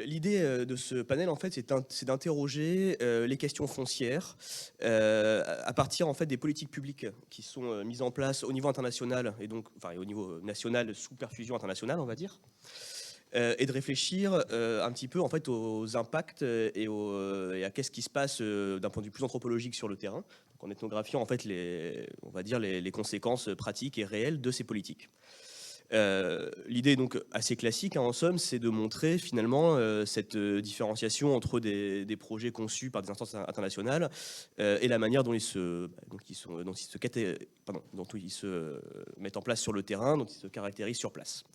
L'idée de ce panel, en fait, c'est d'interroger les questions foncières à partir en fait des politiques publiques qui sont mises en place au niveau international et donc enfin au niveau national sous perfusion internationale, on va dire, et de réfléchir un petit peu en fait aux impacts et à qu'est-ce qui se passe d'un point de vue plus anthropologique sur le terrain, donc en ethnographiant en fait on va dire les conséquences pratiques et réelles de ces politiques. L'idée donc assez classique, hein, en somme, c'est de montrer finalement cette différenciation entre des projets conçus par des instances internationales et la manière dont ils se mettent en place sur le terrain, dont ils se caractérisent sur place.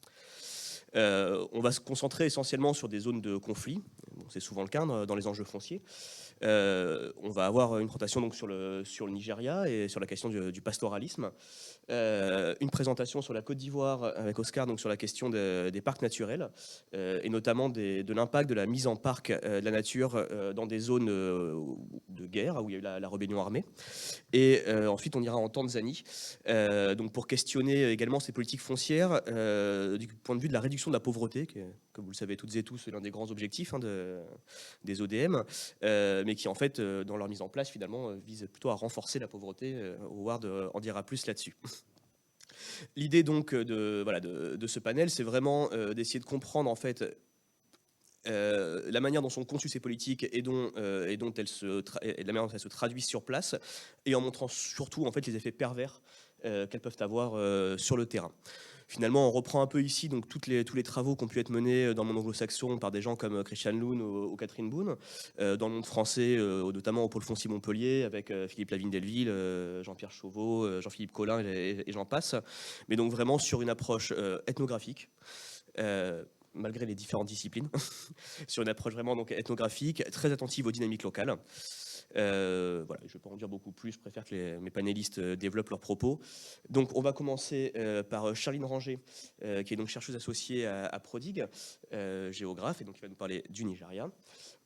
On va se concentrer essentiellement sur des zones de conflit. Bon, c'est souvent le cas dans les enjeux fonciers. On va avoir une présentation donc sur le Nigeria et sur la question du pastoralisme. Une présentation sur la Côte d'Ivoire avec Oscar donc sur la question des parcs naturels et notamment de l'impact de la mise en parc de la nature dans des zones de guerre où il y a eu la rébellion armée. Et ensuite on ira en Tanzanie donc pour questionner également ces politiques foncières du point de vue de la réduction de la pauvreté, qui est, comme vous le savez toutes et tous, l'un des grands objectifs des ODM, mais qui en fait dans leur mise en place finalement vise plutôt à renforcer la pauvreté. Howard en dira plus là-dessus. L'idée donc de ce panel, c'est vraiment d'essayer de comprendre en fait la manière dont sont conçues ces politiques et la manière dont elles se traduisent sur place, et en montrant surtout en fait les effets pervers qu'elles peuvent avoir sur le terrain. Finalement, on reprend un peu ici donc tous les travaux qui ont pu être menés dans le monde anglo-saxon par des gens comme Christian Loon ou Catherine Boone, dans le monde français, notamment au pôle foncier Montpellier, avec Philippe Lavigne-Delville, Jean-Pierre Chauveau, Jean-Philippe Collin et j'en passe. Mais donc vraiment sur une approche ethnographique, malgré les différentes disciplines, sur une approche vraiment donc ethnographique, très attentive aux dynamiques locales. Voilà, je ne vais pas en dire beaucoup plus, je préfère que mes panélistes développent leurs propos. Donc on va commencer par Charline Ranger, qui est donc chercheuse associée à Prodig, géographe, et donc qui va nous parler du Nigeria.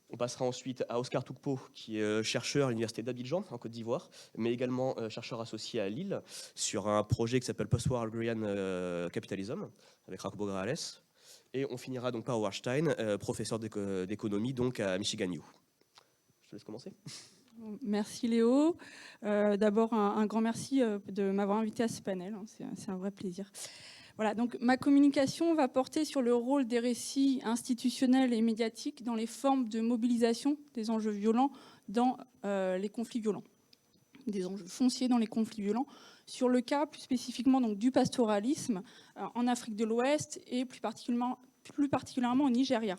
On passera ensuite à Oscar Toukpo, qui est chercheur à l'université d'Abidjan, en Côte d'Ivoire, mais également chercheur associé à Lille, sur un projet qui s'appelle Post-War Agrarian Capitalism, avec Jacobo Grales. Et on finira donc par Howard Stein, professeur d'économie donc à Michigan U. Je te laisse commencer. Merci Léo. D'abord, un grand merci de m'avoir invité à ce panel. C'est un vrai plaisir. Voilà, donc ma communication va porter sur le rôle des récits institutionnels et médiatiques dans les formes de mobilisation des enjeux violents dans les conflits violents, des enjeux fonciers dans les conflits violents, sur le cas plus spécifiquement donc, du pastoralisme en Afrique de l'Ouest et plus particulièrement au Nigeria.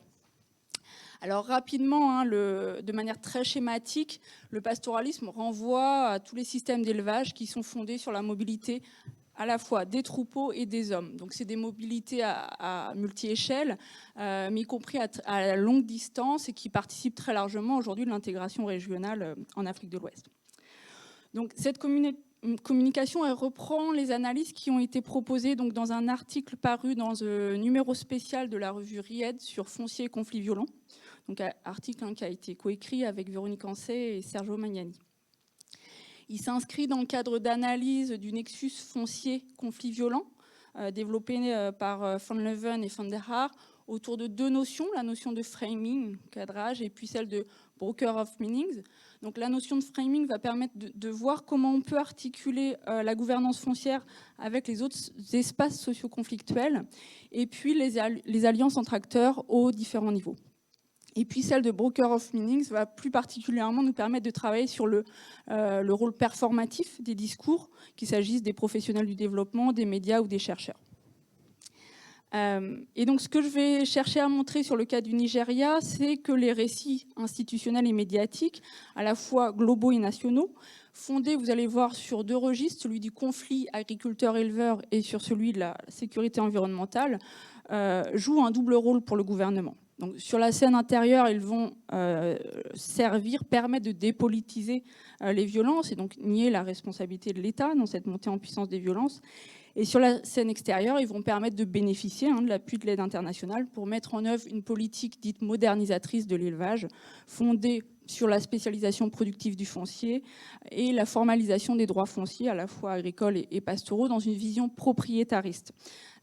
Alors rapidement, de manière très schématique, le pastoralisme renvoie à tous les systèmes d'élevage qui sont fondés sur la mobilité à la fois des troupeaux et des hommes. Donc c'est des mobilités à multi-échelles, mais y compris à longue distance et qui participent très largement aujourd'hui de l'intégration régionale en Afrique de l'Ouest. Donc cette communication, elle reprend les analyses qui ont été proposées donc, dans un article paru dans un numéro spécial de la revue RIED sur foncier et conflits violents. Donc, un article qui a été coécrit avec Véronique Ancet et Sergio Magnani. Il s'inscrit dans le cadre d'analyse du nexus foncier conflit violent développé par Van Leuven et Van der Haar autour de deux notions, la notion de framing, cadrage, et puis celle de broker of meanings. Donc la notion de framing va permettre de voir comment on peut articuler la gouvernance foncière avec les autres espaces socio-conflictuels et puis les alliances entre acteurs aux différents niveaux. Et puis celle de broker of meanings va plus particulièrement nous permettre de travailler sur le rôle performatif des discours, qu'il s'agisse des professionnels du développement, des médias ou des chercheurs. Et donc ce que je vais chercher à montrer sur le cas du Nigeria, c'est que les récits institutionnels et médiatiques, à la fois globaux et nationaux, fondés, vous allez voir, sur deux registres, celui du conflit agriculteur-éleveur et sur celui de la sécurité environnementale, jouent un double rôle pour le gouvernement. Donc, sur la scène intérieure, ils vont permettre de dépolitiser les violences et donc nier la responsabilité de l'État dans cette montée en puissance des violences. Et sur la scène extérieure, ils vont permettre de bénéficier de l'appui de l'aide internationale pour mettre en œuvre une politique dite modernisatrice de l'élevage, fondée sur la spécialisation productive du foncier et la formalisation des droits fonciers, à la fois agricoles et pastoraux, dans une vision propriétariste.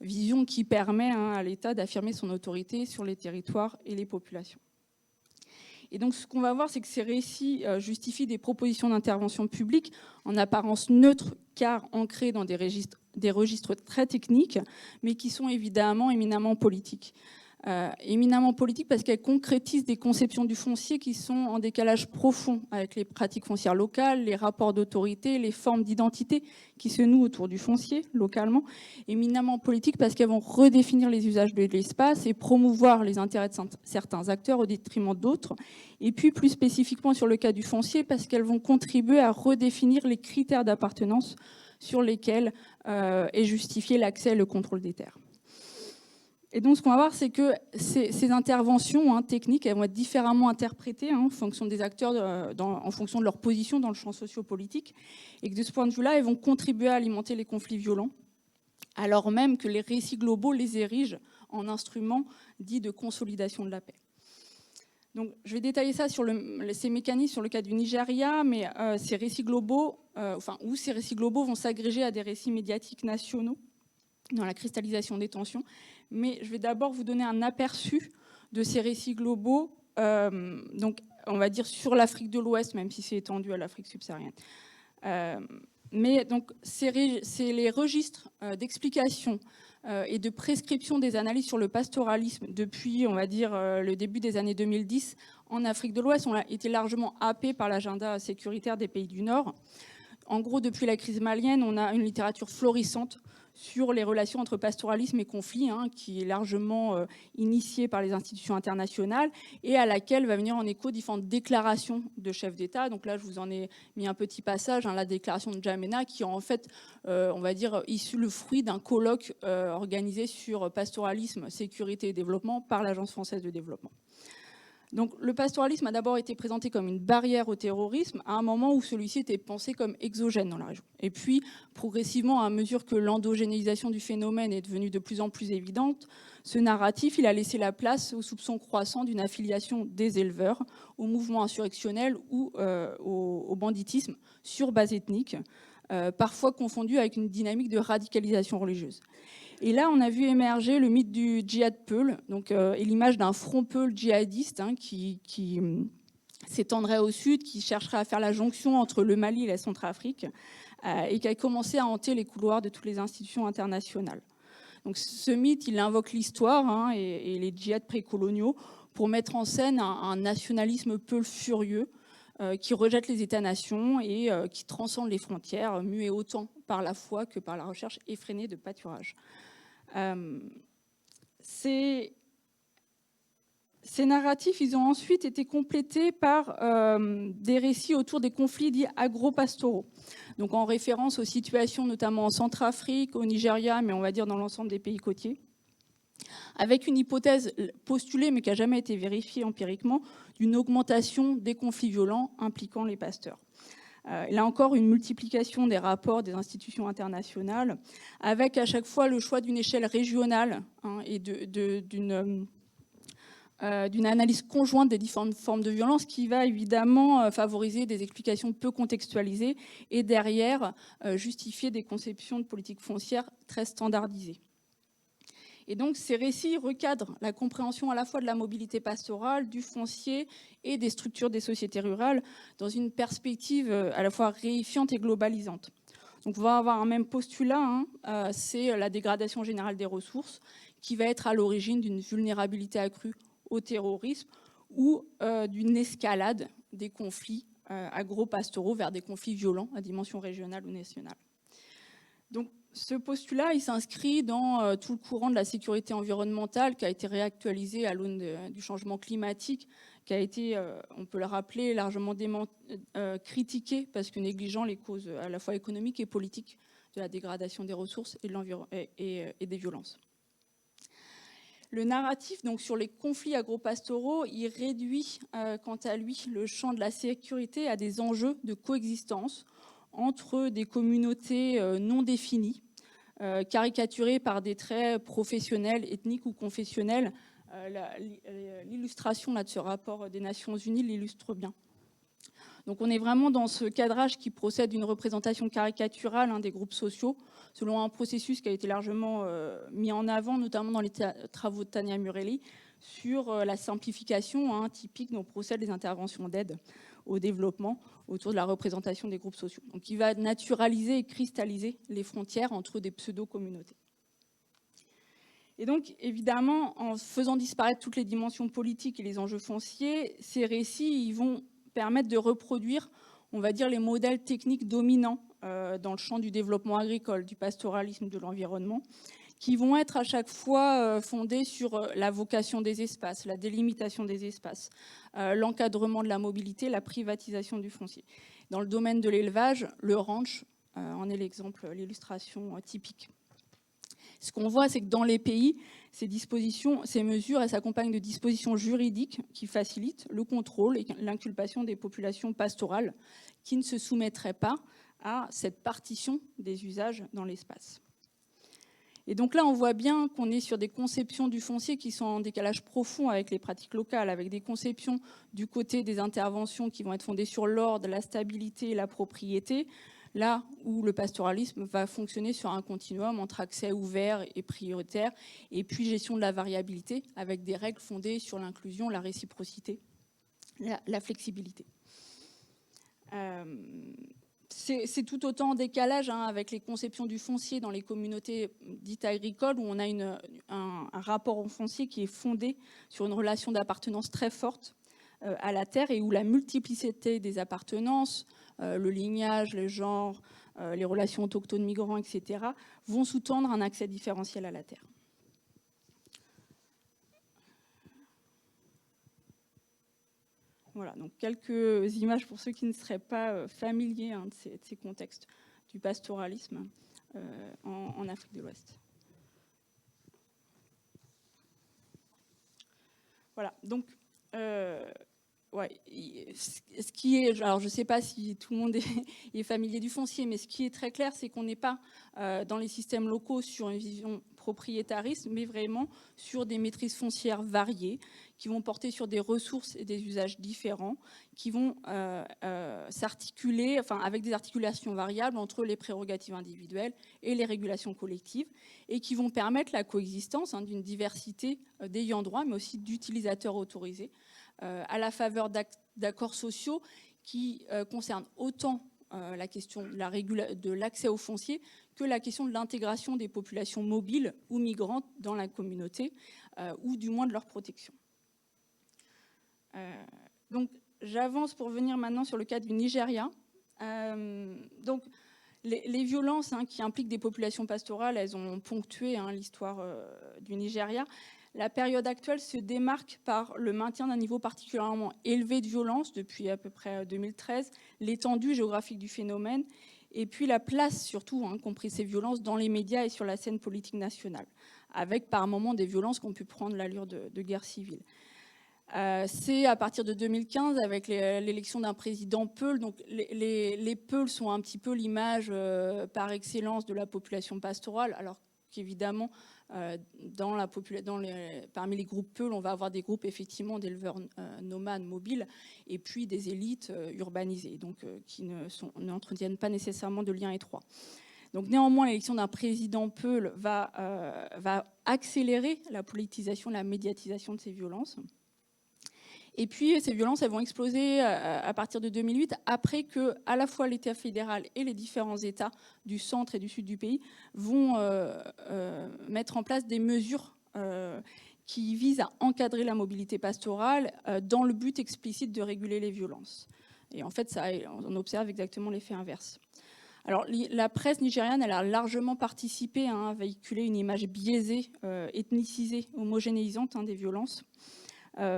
Vision qui permet à l'État d'affirmer son autorité sur les territoires et les populations. Et donc, ce qu'on va voir, c'est que ces récits justifient des propositions d'intervention publique en apparence neutres, car ancrées dans des registres très techniques, mais qui sont évidemment éminemment politiques. Éminemment politiques parce qu'elles concrétisent des conceptions du foncier qui sont en décalage profond avec les pratiques foncières locales, les rapports d'autorité, les formes d'identité qui se nouent autour du foncier localement. Éminemment politiques parce qu'elles vont redéfinir les usages de l'espace et promouvoir les intérêts de certains acteurs au détriment d'autres. Et puis plus spécifiquement sur le cas du foncier, parce qu'elles vont contribuer à redéfinir les critères d'appartenance sur lesquels est justifié l'accès et le contrôle des terres. Et donc, ce qu'on va voir, c'est que ces interventions techniques, elles vont être différemment interprétées en fonction des acteurs, en fonction de leur position dans le champ sociopolitique, et que de ce point de vue-là, elles vont contribuer à alimenter les conflits violents, alors même que les récits globaux les érigent en instruments dits de consolidation de la paix. Donc, je vais détailler ça sur ces mécanismes sur le cas du Nigeria, mais ces récits globaux, ces récits globaux vont s'agréger à des récits médiatiques nationaux dans la cristallisation des tensions. Mais je vais d'abord vous donner un aperçu de ces récits globaux, donc on va dire sur l'Afrique de l'Ouest, même si c'est étendu à l'Afrique subsaharienne. Mais donc c'est les registres d'explication et de prescription des analyses sur le pastoralisme depuis, on va dire, le début des années 2010 en Afrique de l'Ouest ont été largement happés par l'agenda sécuritaire des pays du Nord. En gros, depuis la crise malienne, on a une littérature florissante sur les relations entre pastoralisme et conflit, qui est largement initiée par les institutions internationales et à laquelle va venir en écho différentes déclarations de chefs d'État. Donc là, je vous en ai mis un petit passage, la déclaration de N'Djamena, qui est en fait, on va dire, issu le fruit d'un colloque organisé sur pastoralisme, sécurité et développement par l'Agence française de développement. Donc, le pastoralisme a d'abord été présenté comme une barrière au terrorisme à un moment où celui-ci était pensé comme exogène dans la région. Et puis, progressivement, à mesure que l'endogénéisation du phénomène est devenue de plus en plus évidente, ce narratif, il a laissé la place au soupçon croissant d'une affiliation des éleveurs au mouvement insurrectionnel ou au banditisme sur base ethnique, parfois confondu avec une dynamique de radicalisation religieuse. Et là, on a vu émerger le mythe du djihad peul, et l'image d'un front peul djihadiste qui s'étendrait au sud, qui chercherait à faire la jonction entre le Mali et la Centrafrique, et qui a commencé à hanter les couloirs de toutes les institutions internationales. Donc, ce mythe, il invoque l'histoire et les djihads précoloniaux pour mettre en scène un nationalisme peul furieux, qui rejette les États-nations et qui transcende les frontières, muet autant par la foi que par la recherche effrénée de pâturage. Ces narratifs, ils ont ensuite été complétés par des récits autour des conflits dits agro-pastoraux, donc en référence aux situations notamment en Centrafrique, au Nigeria, mais on va dire dans l'ensemble des pays côtiers, avec une hypothèse postulée mais qui n'a jamais été vérifiée empiriquement d'une augmentation des conflits violents impliquant les pasteurs. Là encore, une multiplication des rapports des institutions internationales, avec à chaque fois le choix d'une échelle régionale et d'une analyse conjointe des différentes formes de violence qui va évidemment favoriser des explications peu contextualisées et derrière justifier des conceptions de politique foncière très standardisées. Et donc, ces récits recadrent la compréhension à la fois de la mobilité pastorale, du foncier et des structures des sociétés rurales dans une perspective à la fois réifiante et globalisante. Donc, on va avoir un même postulat, c'est la dégradation générale des ressources qui va être à l'origine d'une vulnérabilité accrue au terrorisme ou d'une escalade des conflits agro-pastoraux vers des conflits violents à dimension régionale ou nationale. Donc, ce postulat, il s'inscrit dans tout le courant de la sécurité environnementale qui a été réactualisé à l'aune du changement climatique, qui a été, on peut le rappeler, largement critiqué parce que négligeant les causes à la fois économiques et politiques de la dégradation des ressources et des violences. Le narratif donc, sur les conflits agro-pastoraux, il réduit quant à lui le champ de la sécurité à des enjeux de coexistence entre des communautés non définies, caricaturés par des traits professionnels, ethniques ou confessionnels. L'illustration de ce rapport des Nations Unies l'illustre bien. Donc on est vraiment dans ce cadrage qui procède d'une représentation caricaturale des groupes sociaux, selon un processus qui a été largement mis en avant, notamment dans les travaux de Tania Murelli, sur la simplification typique dont procèdent les interventions d'aide au développement autour de la représentation des groupes sociaux. Donc il va naturaliser et cristalliser les frontières entre des pseudo-communautés. Et donc, évidemment, en faisant disparaître toutes les dimensions politiques et les enjeux fonciers, ces récits ils vont permettre de reproduire, on va dire, les modèles techniques dominants dans le champ du développement agricole, du pastoralisme, de l'environnement, qui vont être à chaque fois fondés sur la vocation des espaces, la délimitation des espaces, l'encadrement de la mobilité, la privatisation du foncier. Dans le domaine de l'élevage, le ranch en est l'exemple, l'illustration typique. Ce qu'on voit, c'est que dans les pays, ces mesures, elles s'accompagnent de dispositions juridiques qui facilitent le contrôle et l'inculpation des populations pastorales qui ne se soumettraient pas à cette partition des usages dans l'espace. Et donc là, on voit bien qu'on est sur des conceptions du foncier qui sont en décalage profond avec les pratiques locales, avec des conceptions du côté des interventions qui vont être fondées sur l'ordre, la stabilité et la propriété, là où le pastoralisme va fonctionner sur un continuum entre accès ouvert et prioritaire, et puis gestion de la variabilité, avec des règles fondées sur l'inclusion, la réciprocité, la flexibilité. C'est tout autant en décalage avec les conceptions du foncier dans les communautés dites agricoles, où on a un rapport au foncier qui est fondé sur une relation d'appartenance très forte à la terre, et où la multiplicité des appartenances, le lignage, le genre, les relations autochtones migrants, etc., vont sous-tendre un accès différentiel à la terre. Voilà, donc quelques images pour ceux qui ne seraient pas familiers de ces contextes du pastoralisme en Afrique de l'Ouest. Voilà, donc ce qui est, alors je ne sais pas si tout le monde est familier du foncier, mais ce qui est très clair, c'est qu'on n'est pas dans les systèmes locaux sur une vision propriétariste, mais vraiment sur des maîtrises foncières variées, qui vont porter sur des ressources et des usages différents, qui vont s'articuler, avec des articulations variables entre les prérogatives individuelles et les régulations collectives, et qui vont permettre la coexistence d'une diversité d'ayants droit, mais aussi d'utilisateurs autorisés, à la faveur d'accords sociaux qui concernent autant la question de l'accès au foncier que la question de l'intégration des populations mobiles ou migrantes dans la communauté, ou du moins de leur protection. Donc, j'avance pour venir maintenant sur le cas du Nigeria. Donc, les violences qui impliquent des populations pastorales, elles ont ponctué l'histoire du Nigeria. La période actuelle se démarque par le maintien d'un niveau particulièrement élevé de violence depuis à peu près 2013, l'étendue géographique du phénomène, et puis la place surtout, compris ces violences, dans les médias et sur la scène politique nationale, avec par moments des violences qui ont pu prendre l'allure de guerre civile. C'est à partir de 2015, avec l'élection d'un président Peul. Donc les Peuls sont un petit peu l'image par excellence de la population pastorale, alors qu'évidemment, parmi les groupes Peuls, on va avoir des groupes effectivement d'éleveurs nomades mobiles, et puis des élites urbanisées, donc qui n'entretiennent pas nécessairement de liens étroits. Donc néanmoins, l'élection d'un président Peul va accélérer la politisation, la médiatisation de ces violences. Et puis, ces violences, elles vont exploser à partir de 2008, après que, à la fois l'État fédéral et les différents États du centre et du sud du pays vont mettre en place des mesures qui visent à encadrer la mobilité pastorale dans le but explicite de réguler les violences. Et en fait, on observe exactement l'effet inverse. Alors, la presse nigériane, elle a largement participé à véhiculer une image biaisée, ethnicisée, homogénéisante des violences.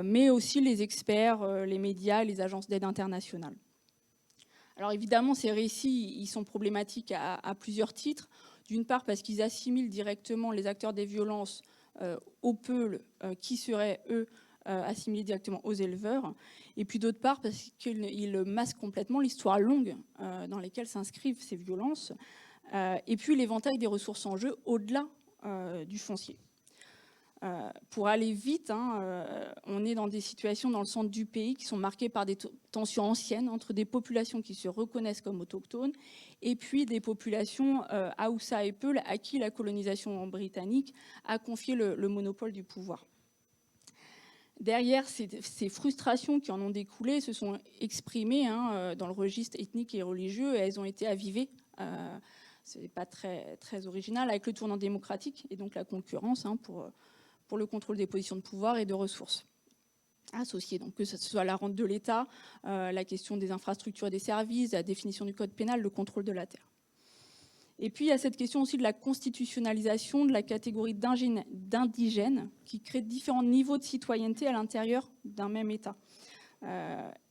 Mais aussi les experts, les médias, les agences d'aide internationales. Alors évidemment, ces récits ils sont problématiques à plusieurs titres. D'une part, parce qu'ils assimilent directement les acteurs des violences aux Peuls, qui seraient, eux, assimilés directement aux éleveurs. Et puis d'autre part, parce qu'ils masquent complètement l'histoire longue dans laquelle s'inscrivent ces violences, et puis l'éventail des ressources en jeu au-delà du foncier. Pour aller vite, on est dans des situations dans le centre du pays qui sont marquées par des tensions anciennes entre des populations qui se reconnaissent comme autochtones et puis des populations Haoussa et Peul à qui la colonisation britannique a confié le monopole du pouvoir. Derrière ces frustrations qui en ont découlé se sont exprimées dans le registre ethnique et religieux et elles ont été avivées. Ce n'est pas très original avec le tournant démocratique et donc la concurrence pour le contrôle des positions de pouvoir et de ressources associées. Donc que ce soit la rente de l'État, la question des infrastructures et des services, la définition du code pénal, le contrôle de la terre. Et puis il y a cette question aussi de la constitutionnalisation de la catégorie d'indigènes qui crée différents niveaux de citoyenneté à l'intérieur d'un même État.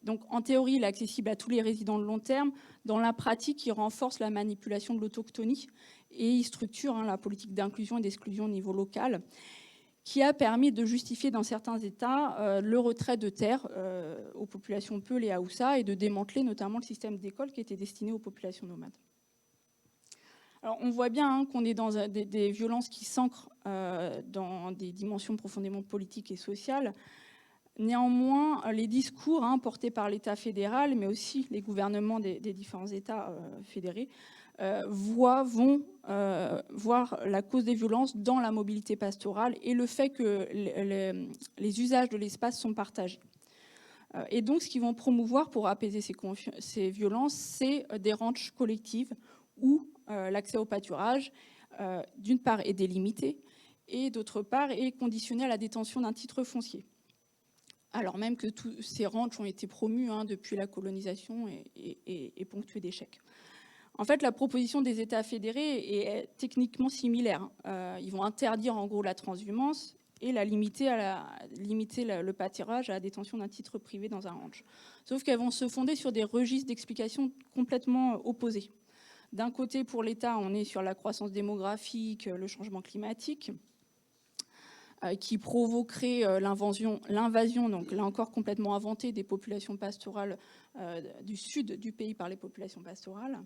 Donc en théorie, il est accessible à tous les résidents de long terme. Dans la pratique, il renforce la manipulation de l'autochtonie et il structure la politique d'inclusion et d'exclusion au niveau local, qui a permis de justifier dans certains États le retrait de terres aux populations Peul et Haoussa et de démanteler notamment le système d'école qui était destiné aux populations nomades. Alors, on voit bien qu'on est dans des violences qui s'ancrent dans des dimensions profondément politiques et sociales. Néanmoins, les discours portés par l'État fédéral, mais aussi les gouvernements des différents États fédérés, vont voir la cause des violences dans la mobilité pastorale et le fait que les usages de l'espace sont partagés. Et donc, ce qu'ils vont promouvoir pour apaiser ces violences, c'est des ranches collectives où l'accès au pâturage, d'une part, est délimité et d'autre part, est conditionné à la détention d'un titre foncier. Alors même que tous ces ranchs ont été promus depuis la colonisation et ponctués d'échecs. En fait, la proposition des États fédérés est techniquement similaire. Ils vont interdire en gros la transhumance et limiter le pâturage à la détention d'un titre privé dans un ranch. Sauf qu'elles vont se fonder sur des registres d'explications complètement opposés. D'un côté, pour l'État, on est sur la croissance démographique, le changement climatique, qui provoquerait l'invasion, donc là encore complètement inventée, des populations pastorales du sud du pays par les populations pastorales.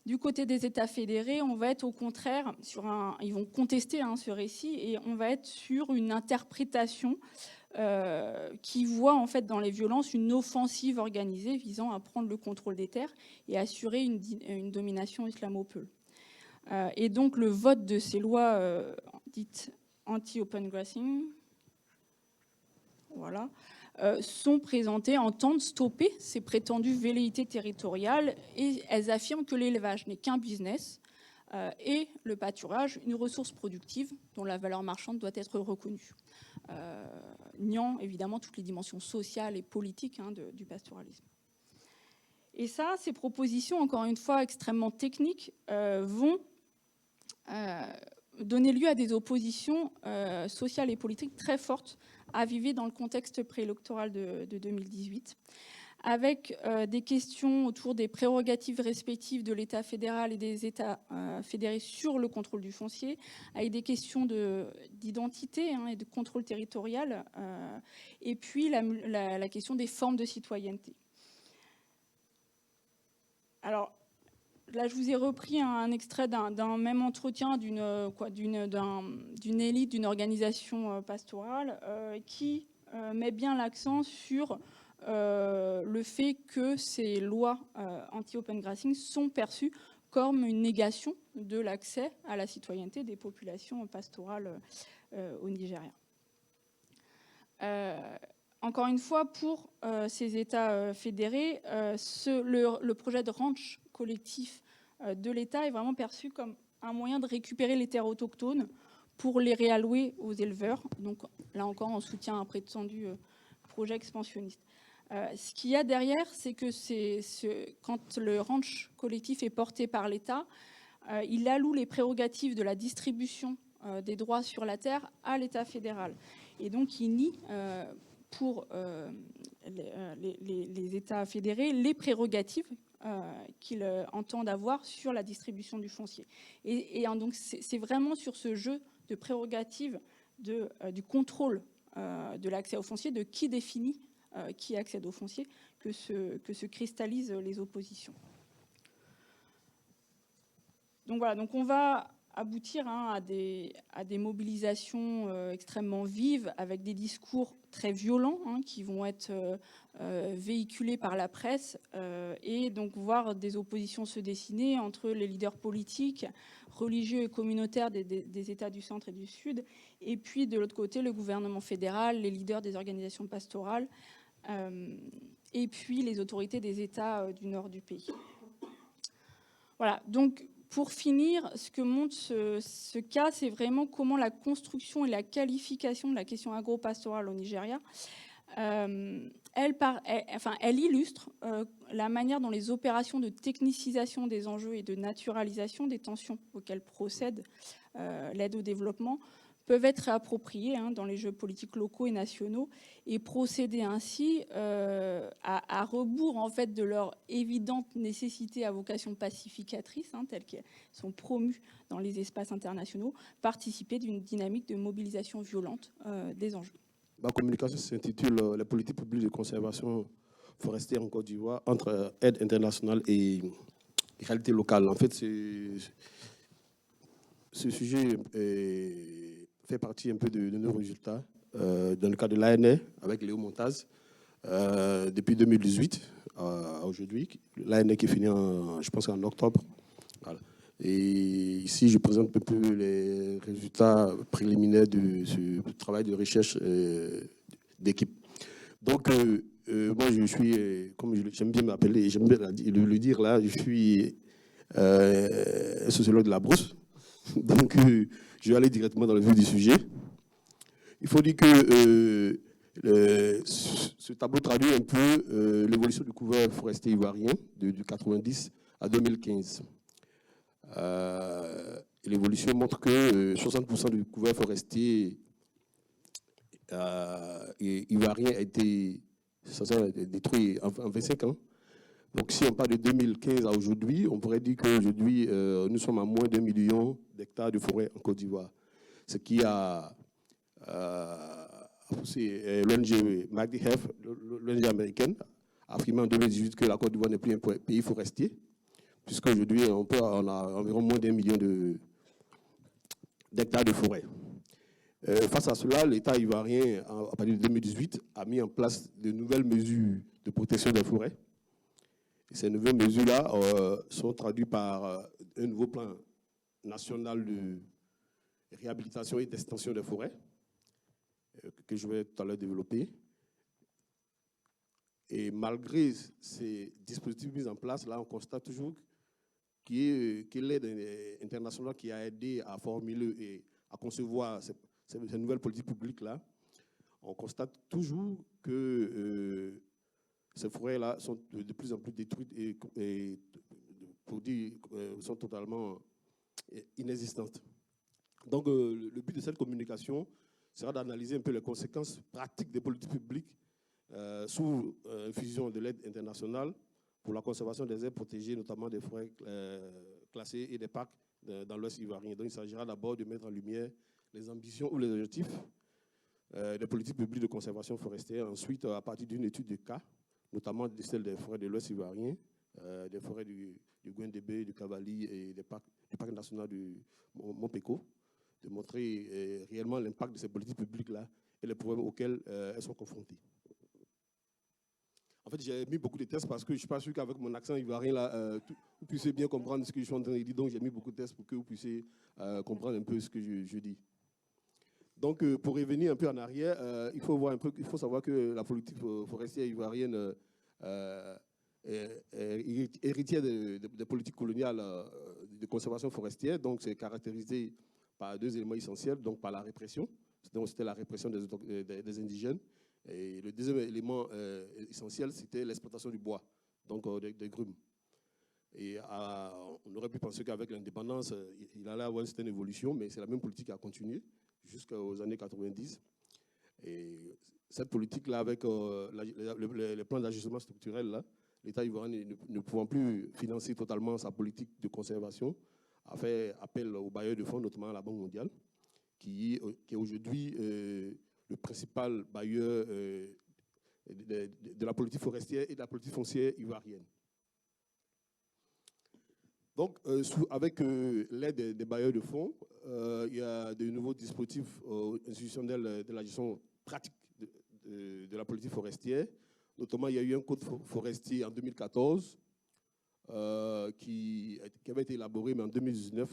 Du côté des États fédérés, on va être au contraire ils vont contester ce récit et on va être sur une interprétation qui voit en fait dans les violences une offensive organisée visant à prendre le contrôle des terres et assurer une domination islamo-peul. Et donc le vote de ces lois dites anti-open grazing, voilà, sont présentées en tentant de stopper ces prétendues velléités territoriales et elles affirment que l'élevage n'est qu'un business et le pâturage une ressource productive dont la valeur marchande doit être reconnue. Niant évidemment toutes les dimensions sociales et politiques du pastoralisme. Et ça, ces propositions, encore une fois extrêmement techniques, vont donner lieu à des oppositions sociales et politiques très fortes avivées dans le contexte préélectoral de 2018, avec des questions autour des prérogatives respectives de l'État fédéral et des États fédérés sur le contrôle du foncier, avec des questions d'identité et de contrôle territorial, et puis la question des formes de citoyenneté. Alors, là, je vous ai repris un extrait d'un même entretien d'une élite d'une organisation pastorale qui met bien l'accent sur le fait que ces lois anti-open grazing sont perçues comme une négation de l'accès à la citoyenneté des populations pastorales au Nigeria. Encore une fois, pour ces États fédérés, le projet de ranch collectif de l'État est vraiment perçu comme un moyen de récupérer les terres autochtones pour les réallouer aux éleveurs. Donc là encore, on soutient un prétendu projet expansionniste. Ce qu'il y a derrière, c'est que quand le ranch collectif est porté par l'État, il alloue les prérogatives de la distribution des droits sur la terre à l'État fédéral. Et donc, il nie pour les États fédérés les prérogatives qu'ils entendent avoir sur la distribution du foncier. Et donc, c'est vraiment sur ce jeu de prérogatives du contrôle de l'accès au foncier, de qui définit qui accède au foncier, que se cristallisent les oppositions. Donc voilà, donc on va aboutir à des mobilisations extrêmement vives avec des discours très violents qui vont être véhiculés par la presse et donc voir des oppositions se dessiner entre les leaders politiques, religieux et communautaires des États du centre et du sud, et puis de l'autre côté le gouvernement fédéral, les leaders des organisations pastorales et puis les autorités des États du nord du pays. Voilà, donc pour finir, ce que montre ce cas, c'est vraiment comment la construction et la qualification de la question agro-pastorale au Nigeria, elle illustre la manière dont les opérations de technicisation des enjeux et de naturalisation des tensions auxquelles procède l'aide au développement peuvent être réappropriées dans les jeux politiques locaux et nationaux et procéder ainsi à rebours en fait de leur évidente nécessité à vocation pacificatrice, telles qu'elles sont promues dans les espaces internationaux, participer d'une dynamique de mobilisation violente des enjeux. Ma communication s'intitule « Les politiques publiques de conservation forestière en Côte d'Ivoire entre aide internationale et réalité locale ». En fait, ce sujet fait partie un peu de nos résultats dans le cadre de l'ANA avec Léo Montaz depuis 2018 à aujourd'hui. L'ANA qui finit, je pense, en octobre. Voilà. Et ici, je présente un peu les résultats préliminaires de ce travail de recherche d'équipe. Donc, moi, je suis, comme j'aime bien m'appeler, j'aime bien le dire là, je suis sociologue de la brousse. Donc, je vais aller directement dans le vif du sujet. Il faut dire que ce tableau traduit un peu l'évolution du couvert forestier ivoirien de 90 à 2015. L'évolution montre que 60% du couvert forestier ivoirien a été détruit en 25 ans. Donc, si on parle de 2015 à aujourd'hui, on pourrait dire qu'aujourd'hui, nous sommes à moins d'1 million d'hectares de forêt en Côte d'Ivoire. Ce qui a poussé l'ONG MACDHEF, l'ONG américaine, a affirmé en 2018 que la Côte d'Ivoire n'est plus un pays forestier, puisqu'aujourd'hui, on a environ moins d'1 million d'hectares de forêt. Face à cela, l'État ivoirien, à partir de 2018, a mis en place de nouvelles mesures de protection des forêts. Et ces nouvelles mesures-là sont traduites par un nouveau plan national de réhabilitation et d'extension des forêts, que je vais tout à l'heure développer. Et malgré ces dispositifs mis en place, là, on constate toujours que l'aide internationale qui a aidé à formuler et à concevoir ces nouvelles politiques publiques-là, on constate toujours que ces forêts-là sont de plus en plus détruites et pour dire, sont totalement inexistantes. Donc, le but de cette communication sera d'analyser un peu les conséquences pratiques des politiques publiques sous infusion de l'aide internationale pour la conservation des aires protégées, notamment des forêts classées et des parcs dans l'Ouest ivoirien. Donc, il s'agira d'abord de mettre en lumière les ambitions ou les objectifs des politiques publiques de conservation forestière. Ensuite, à partir d'une étude de cas, notamment celle des forêts de l'Ouest ivoirien, des forêts du Guindébé, du Cavali et du parc national du Montpeko, de montrer réellement l'impact de ces politiques publiques-là et les problèmes auxquels elles sont confrontées. En fait, j'ai mis beaucoup de tests parce que je ne suis pas sûr qu'avec mon accent ivoirien, là, vous puissiez bien comprendre ce que je suis en train de dire. Donc, j'ai mis beaucoup de tests pour que vous puissiez comprendre un peu ce que je dis. Donc, pour revenir un peu en arrière, il faut savoir que la politique forestière ivoirienne est héritière des politiques coloniales de conservation forestière. Donc, c'est caractérisé par deux éléments essentiels. Donc, par la répression. Donc, c'était la répression des indigènes. Et le deuxième élément essentiel, c'était l'exploitation du bois, donc des grumes. Et on aurait pu penser qu'avec l'indépendance, il allait avoir une certaine évolution, mais c'est la même politique qui a continué jusqu'aux années 90. Et cette politique-là, avec les plans d'ajustement structurel, l'État ivoirien ne pouvant plus financer totalement sa politique de conservation, a fait appel aux bailleurs de fonds, notamment à la Banque mondiale, qui est aujourd'hui le principal bailleur de la politique forestière et de la politique foncière ivoirienne. Donc, avec l'aide des bailleurs de fonds, il y a de nouveaux dispositifs institutionnels de la gestion pratique de la politique forestière. Notamment, il y a eu un code forestier en 2014 qui avait été élaboré, mais en 2019,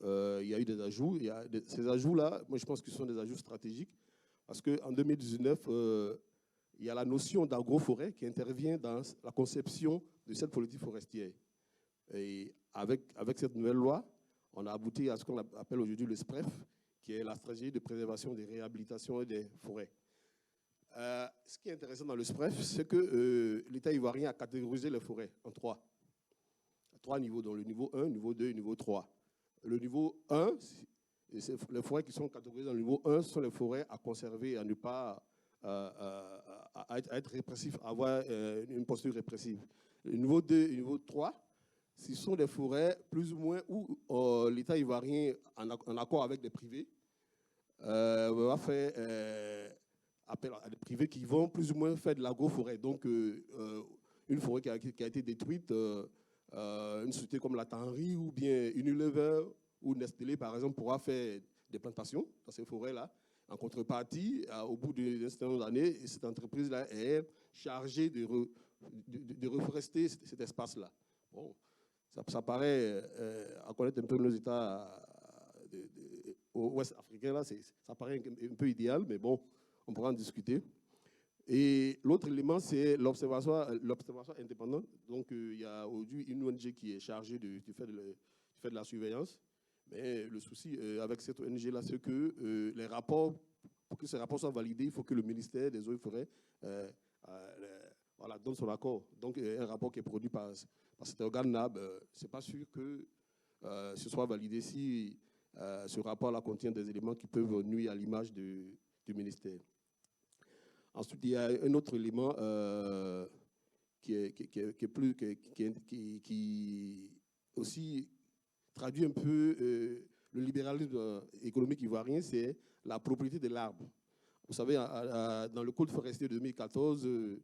il y a eu des ajouts. Ces ajouts-là, moi, je pense que ce sont des ajouts stratégiques parce qu'en 2019, il y a la notion d'agroforêt qui intervient dans la conception de cette politique forestière. Et avec cette nouvelle loi, on a abouti à ce qu'on appelle aujourd'hui le SPREF, qui est la stratégie de préservation, des réhabilitations et des forêts. Ce qui est intéressant dans le SPREF, c'est que l'État ivoirien a catégorisé les forêts en trois niveaux, donc le niveau 1, niveau 2 et niveau 3. Le niveau 1, les forêts qui sont catégorisées dans le niveau 1 sont les forêts à conserver, à ne pas à être répressif, à avoir une posture répressive. Le niveau 2 et le niveau 3, ce sont des forêts plus ou moins où l'État ivoirien, en accord avec des privés, va faire appel à des privés qui vont plus ou moins faire de l'agroforêt. Donc, une forêt qui a été détruite, une société comme la Tannerie ou bien Unilever ou Nestlé, par exemple, pourra faire des plantations dans ces forêts-là. En contrepartie, au bout d'un certain nombre d'années, cette entreprise-là est chargée de reforester cet espace-là. Bon, ça paraît, à connaître un peu nos États au ouest africain, là, ça paraît un peu idéal, mais bon, on pourra en discuter. Et l'autre élément, c'est l'observatoire indépendant. Donc, il y a aujourd'hui une ONG qui est chargée du fait de la surveillance. Mais le souci avec cette ONG-là, c'est que les rapports, pour que ces rapports soient validés, il faut que le ministère des Eaux et Forêts donne son accord. Donc, un rapport qui est produit par cet organe-là, ce n'est pas sûr que ce soit validé si ce rapport-là contient des éléments qui peuvent nuire à l'image du ministère. Ensuite, il y a un autre élément qui aussi traduit un peu le libéralisme économique ivoirien, c'est la propriété de l'arbre. Vous savez, dans le Code forestier de 2014, il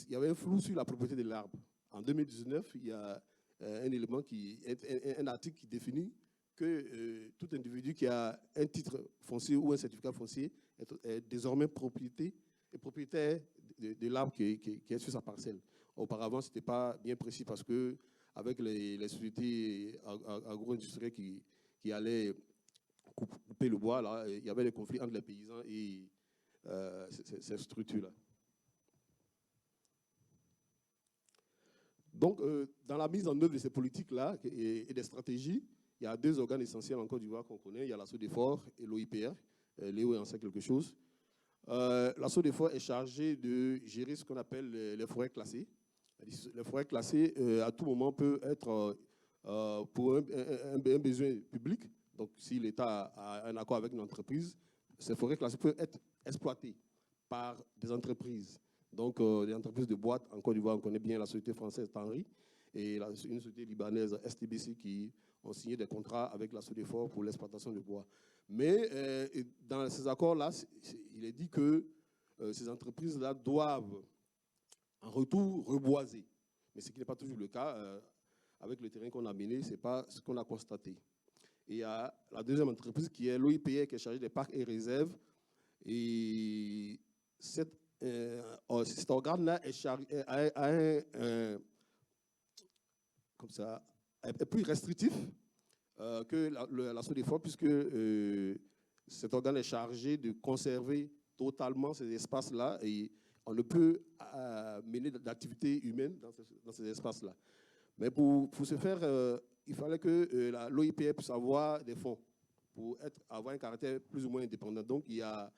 y avait un flou sur la propriété de l'arbre. En 2019, il y a un article qui définit que tout individu qui a un titre foncier ou un certificat foncier est désormais propriétaire de l'arbre qui est sur sa parcelle. Auparavant, ce n'était pas bien précis parce que avec les sociétés agro-industrielles qui allaient couper le bois, là, il y avait des conflits entre les paysans et ces structures-là. Donc, dans la mise en œuvre de ces politiques-là et des stratégies, il y a deux organes essentiels en Côte d'Ivoire qu'on connaît. Il y a la SODEFOR et l'OIPR. Léo en sait quelque chose. La SODEFOR est chargée de gérer ce qu'on appelle les forêts classées. Les forêts classées, à tout moment, peuvent être pour un besoin public. Donc, si l'État a un accord avec une entreprise, ces forêts classées peuvent être exploitées par des entreprises. Donc, des entreprises de boîtes, en Côte d'Ivoire, on connaît bien la société française Tannery et une société libanaise STBC qui ont signé des contrats avec la SODEFOR pour l'exploitation de bois. Mais dans ces accords-là, il est dit que ces entreprises-là doivent en retour reboiser. Mais ce qui n'est pas toujours le cas. Avec le terrain qu'on a mené, ce n'est pas ce qu'on a constaté. Et il y a la deuxième entreprise qui est l'OIPR, qui est chargée des parcs et réserves. Et cet organe-là est plus restrictif que la SODEFOR, puisque cet organe est chargé de conserver totalement ces espaces-là et on ne peut mener d'activités humaines dans ces espaces-là. Mais pour ce faire, il fallait que l'OIPR puisse avoir des fonds pour avoir un caractère plus ou moins indépendant. Donc, il y a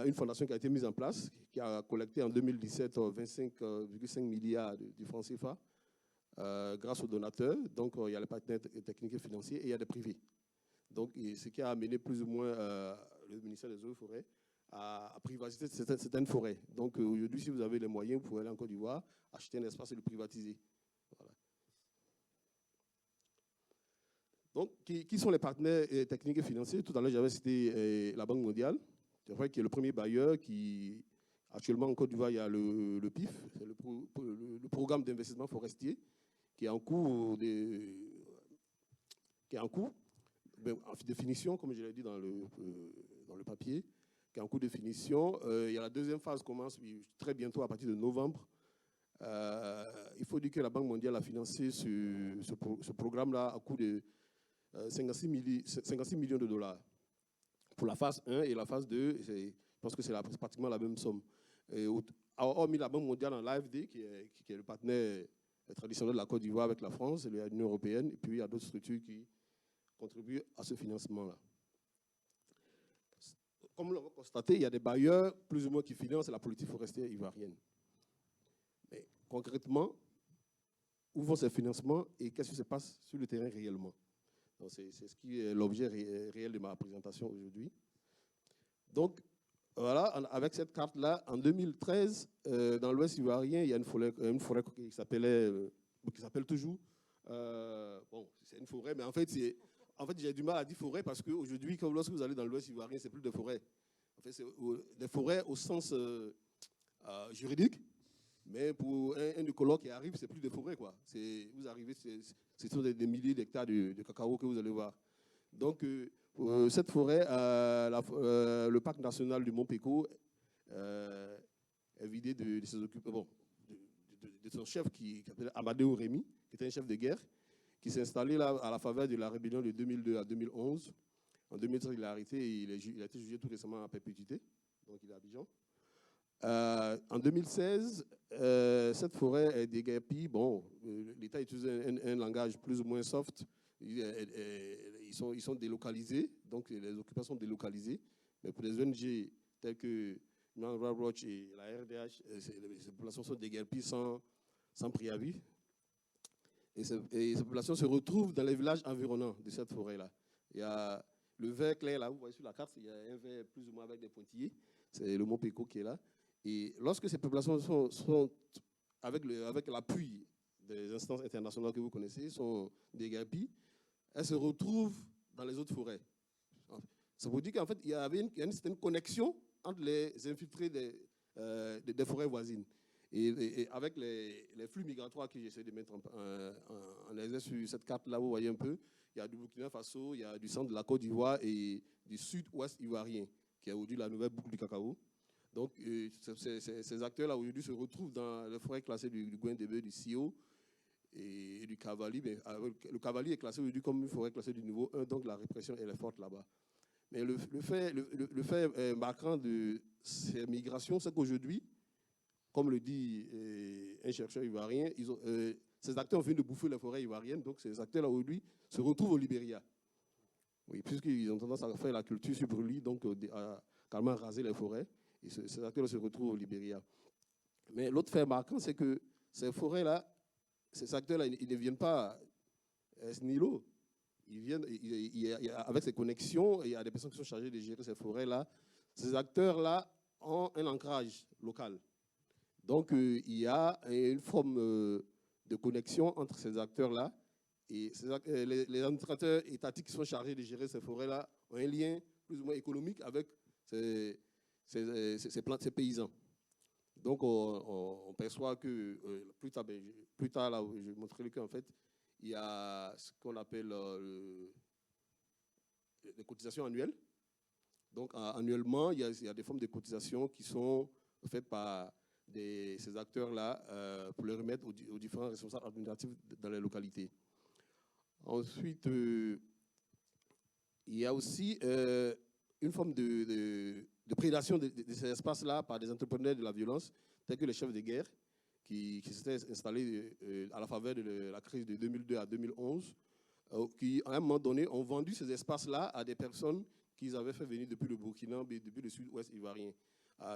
une fondation qui a été mise en place, qui a collecté en 2017 25,5 milliards de francs CFA grâce aux donateurs. Donc, il y a les partenaires techniques et financiers et il y a des privés. Donc, ce qui a amené plus ou moins le ministère des Eaux et Forêts à privatiser certaines forêts. Donc, aujourd'hui, si vous avez les moyens, vous pouvez aller en Côte d'Ivoire, acheter un espace et le privatiser. Voilà. Donc, qui sont les partenaires techniques et financiers? Tout à l'heure, j'avais cité la Banque mondiale. C'est vrai qu'il est le premier bailleur qui, actuellement en Côte d'Ivoire, il y a le PIF, c'est le programme d'investissement forestier, qui est en cours en définition, comme je l'ai dit dans le papier, qui est en cours de définition. Il y a la deuxième phase qui commence très bientôt à partir de novembre. Il faut dire que la Banque mondiale a financé ce programme-là à coût de 56 millions de dollars pour la phase 1 et la phase 2. Je pense que c'est pratiquement la même somme. Hormis la Banque mondiale en l'AFD, qui est le partenaire traditionnel de la Côte d'Ivoire avec la France et l'Union européenne, et puis il y a d'autres structures qui contribuent à ce financement-là. Comme l'on va constater, il y a des bailleurs plus ou moins qui financent la politique forestière ivoirienne. Mais concrètement, où vont ces financements et qu'est-ce qui se passe sur le terrain réellement? C'est ce qui est l'objet réel de ma présentation aujourd'hui. Donc, voilà, avec cette carte-là, en 2013, dans l'Ouest ivoirien, il y a une forêt qui s'appelle toujours. Bon, c'est une forêt, mais en fait, j'ai du mal à dire forêt parce qu'aujourd'hui, lorsque vous allez dans l'Ouest ivoirien, c'est plus de forêt. En fait, c'est des forêts au sens juridique, mais pour un écologue qui arrive, c'est plus de forêt, quoi. Vous arrivez, ce sont des milliers d'hectares de cacao que vous allez voir. Donc, cette forêt, le parc national du Mont Péco est vidé de ses occupants, bon, de son chef qui s'appelle Amadeo Rémy, qui était un chef de guerre, qui s'est installé là à la faveur de la rébellion de 2002 à 2011. En 2013, il est arrêté et il a été jugé tout récemment à perpétuité, donc il est à Abidjan. En 2016, cette forêt est déguerpie. Bon, l'État utilise un langage plus ou moins soft. Ils sont délocalisés, donc les occupants sont délocalisés. Mais pour les ONG telles que Human Rights Watch et la RDH, ces populations sont déguerpies sans préavis. Et ces populations se retrouvent dans les villages environnants de cette forêt-là. Il y a le vert clair, là, vous voyez sur la carte, il y a un vert plus ou moins avec des pointillés. C'est le Mont Péco qui est là. Et lorsque ces populations sont avec l'appui des instances internationales que vous connaissez, sont déguerpies, elles se retrouvent dans les autres forêts. Ça vous dit qu'en fait, il y a une certaine connexion entre les infiltrés des forêts voisines. Et avec les flux migratoires que j'essaie de mettre en exergue sur cette carte-là, vous voyez un peu, il y a du Burkina Faso, il y a du centre de la Côte d'Ivoire et du sud-ouest ivoirien, qui est aujourd'hui la nouvelle boucle du cacao. Donc, ces acteurs-là, aujourd'hui, se retrouvent dans les forêts classées du Guindébé, du Sio et du Cavali. Mais le Cavali est classé aujourd'hui comme une forêt classée du niveau 1, donc la répression elle est forte là-bas. Mais le fait marquant de ces migrations, c'est qu'aujourd'hui, comme le dit un chercheur ivoirien, ces acteurs viennent de bouffer les forêts ivoiriennes, donc ces acteurs-là aujourd'hui se retrouvent au Libéria. Oui, puisqu'ils ont tendance à faire la culture sur brûlis, donc à carrément raser les forêts. Et ces acteurs-là se retrouvent au Libéria. Mais l'autre fait marquant, c'est que ces forêts-là, ces acteurs-là, ils ne viennent pas Nilo. Ils viennent, avec ces connexions, il y a des personnes qui sont chargées de gérer ces forêts-là. Ces acteurs-là ont un ancrage local. Donc, il y a une forme de connexion entre ces acteurs-là. Et les administrateurs étatiques qui sont chargés de gérer ces forêts-là ont un lien plus ou moins économique avec ces paysans. Donc, on perçoit que plus tard là, je vais montrer qu'en fait, il y a ce qu'on appelle les cotisations annuelles. Donc, annuellement, il y a des formes de cotisations qui sont faites par ces acteurs-là pour les remettre aux différents responsables administratifs dans les localités. Ensuite, il y a aussi une forme de prédation de ces espaces-là par des entrepreneurs de la violence, tels que les chefs de guerre, qui s'étaient installés à la faveur de la crise de 2002 à 2011, qui, à un moment donné, ont vendu ces espaces-là à des personnes qu'ils avaient fait venir depuis le Burkina, depuis le sud-ouest ivoirien.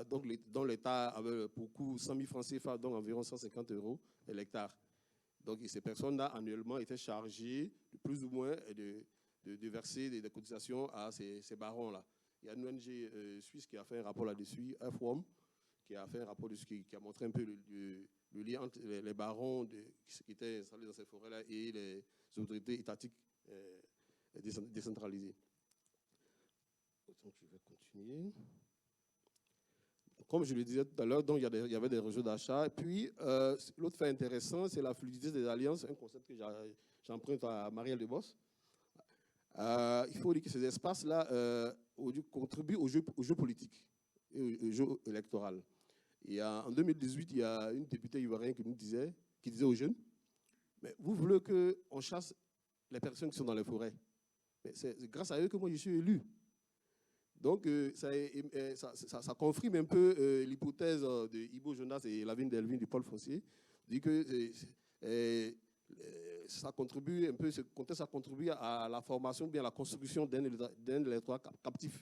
Donc, dont l'État avait pour coût 100 000 francs CFA, donc environ 150 € l'hectare. Donc, ces personnes-là, annuellement, étaient chargées de plus ou moins de verser des cotisations à ces barons-là. Il y a une ONG suisse qui a fait un rapport là-dessus, FWOM, qui a fait un rapport dessus, qui a montré un peu le lien entre les barons qui étaient installés dans ces forêts-là et les autorités étatiques décentralisées. Donc, je vais continuer. Donc, comme je le disais tout à l'heure, donc il y avait des réseaux d'achat. Et puis, l'autre fait intéressant, c'est la fluidité des alliances, un concept que j'emprunte à Marielle Debos. Il faut dire que ces espaces-là contribuent au jeu politique et au jeu électoral. Et en 2018, il y a une députée ivoirienne qui disait aux jeunes, mais vous voulez qu'on chasse les personnes qui sont dans les forêts. Mais c'est grâce à eux que moi je suis élu. Donc ça confirme un peu l'hypothèse de Ibo Jonas et Lavigne Delvin du pôle foncier, dit que ça contribue un peu, ce contexte ça contribue à la formation, bien à la construction d'un électorat captif,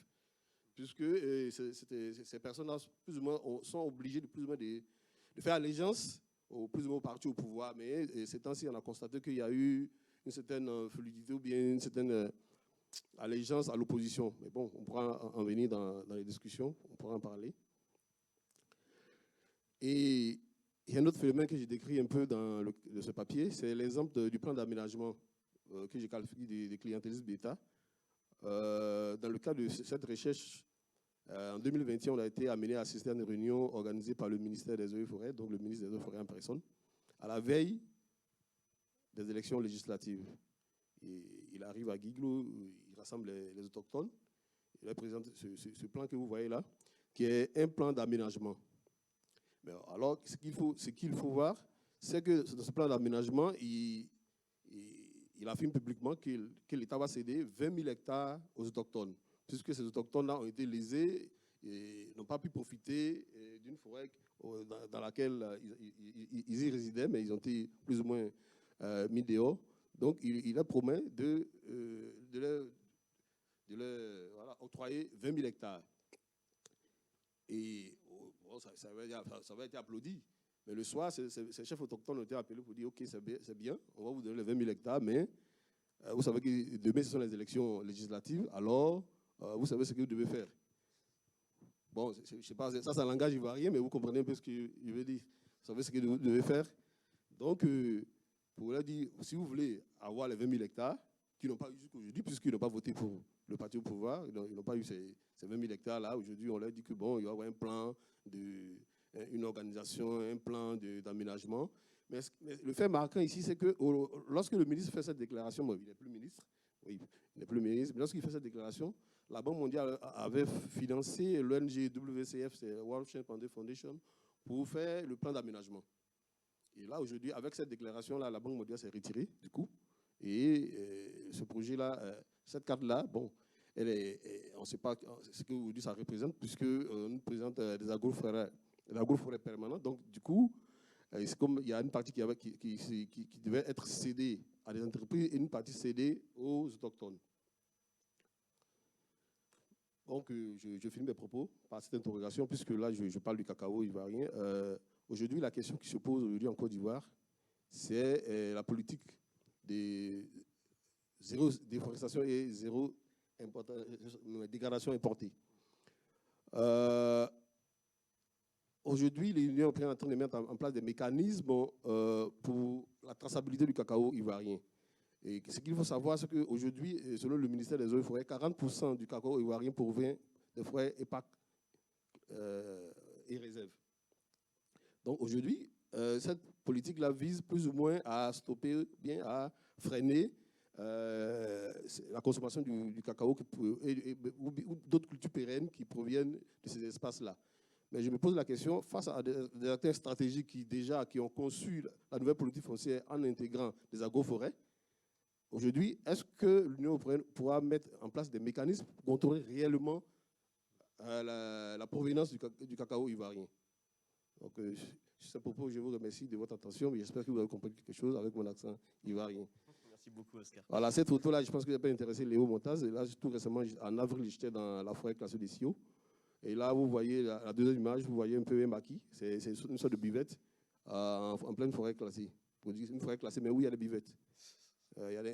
puisque ces personnes-là plus ou moins sont obligées de plus ou moins de faire allégeance plus ou moins au parti au pouvoir. Mais ces temps-ci, on a constaté qu'il y a eu une certaine fluidité ou bien une certaine allégeance à l'opposition. Mais bon, on pourra en venir dans les discussions, on pourra en parler. Et il y a un autre phénomène que j'ai décrit un peu dans ce papier, c'est l'exemple du plan d'aménagement que j'ai qualifié de clientélisme d'État. Dans le cadre de cette recherche, en 2021, on a été amené à assister à une réunion organisée par le ministère des Eaux et Forêts, donc le ministre des Eaux et Forêts en personne, à la veille des élections législatives. Et il arrive à Guiglo, il rassemble les autochtones, il leur présente ce plan que vous voyez là, qui est un plan d'aménagement. Alors, ce qu'il faut voir, c'est que dans ce plan d'aménagement, il affirme publiquement que l'État va céder 20 000 hectares aux autochtones, puisque ces autochtones-là ont été lésés et n'ont pas pu profiter d'une forêt dans laquelle ils y résidaient, mais ils ont été plus ou moins mis dehors. Donc, il leur promet de leur octroyer 20 000 hectares. Et bon, ça va être applaudi. Mais le soir, ces chefs autochtones ont été appelés pour dire « Ok, c'est bien, on va vous donner les 20 000 hectares, mais vous savez que demain, ce sont les élections législatives, alors vous savez ce que vous devez faire. » Bon, je ne sais pas, ça c'est un langage ivoirien, mais vous comprenez un peu ce que je veux dire. Vous savez ce que vous devez faire. Donc, pour leur dire, si vous voulez avoir les 20 000 hectares, qu'ils n'ont pas eu jusqu'aujourd'hui, puisqu'ils n'ont pas voté pour le parti au pouvoir, ils n'ont pas eu ces 20 000 hectares-là. Aujourd'hui, on leur dit que bon, il y aura un plan, une organisation, un plan d'aménagement. Mais le fait marquant ici, c'est que lorsque le ministre fait cette déclaration, bon, il n'est plus ministre, oui, il n'est plus ministre, mais lorsqu'il fait cette déclaration, la Banque mondiale avait financé l'ONG WCF, c'est World Change Foundation, pour faire le plan d'aménagement. Et là, aujourd'hui, avec cette déclaration-là, la Banque mondiale s'est retirée, du coup. Et ce projet-là, cette carte-là, bon, on ne sait pas ce que aujourd'hui ça représente, puisqu'on nous présente des agroforêts permanents. Donc, du coup, c'est comme il y a une partie qui devait être cédée à des entreprises et une partie cédée aux autochtones. Donc, je finis mes propos par cette interrogation, puisque là, je parle du cacao ivoirien. Aujourd'hui, la question qui se pose aujourd'hui en Côte d'Ivoire, c'est la politique de zéro déforestation et zéro dégradation importée. Aujourd'hui, l'Union européenne est en train de mettre en place des mécanismes pour la traçabilité du cacao ivoirien. Et ce qu'il faut savoir, c'est qu'aujourd'hui, selon le ministère des Eaux et Forêts, 40% du cacao ivoirien provient des forêts EPAC et réserves. Donc aujourd'hui, cette politique-là vise plus ou moins à stopper, bien à freiner la consommation du cacao ou d'autres cultures pérennes qui proviennent de ces espaces-là. Mais je me pose la question, face à des acteurs stratégiques qui ont conçu la nouvelle politique foncière en intégrant des agroforêts, aujourd'hui, est-ce que l'Union européenne pourra mettre en place des mécanismes pour contrôler réellement la provenance du cacao ivoirien? Donc, sur ce propos, je vous remercie de votre attention, mais j'espère que vous avez compris quelque chose avec mon accent ivoirien. Merci beaucoup, Oscar. Voilà, cette photo-là, je pense que ça peut intéresser Léo Montaz. Et là, tout récemment, en avril, j'étais dans la forêt classée des Sio. Et là, vous voyez la deuxième image, vous voyez un peu un maquis. C'est une sorte de buvette en pleine forêt classée. Une forêt classée, mais où il y a des buvettes.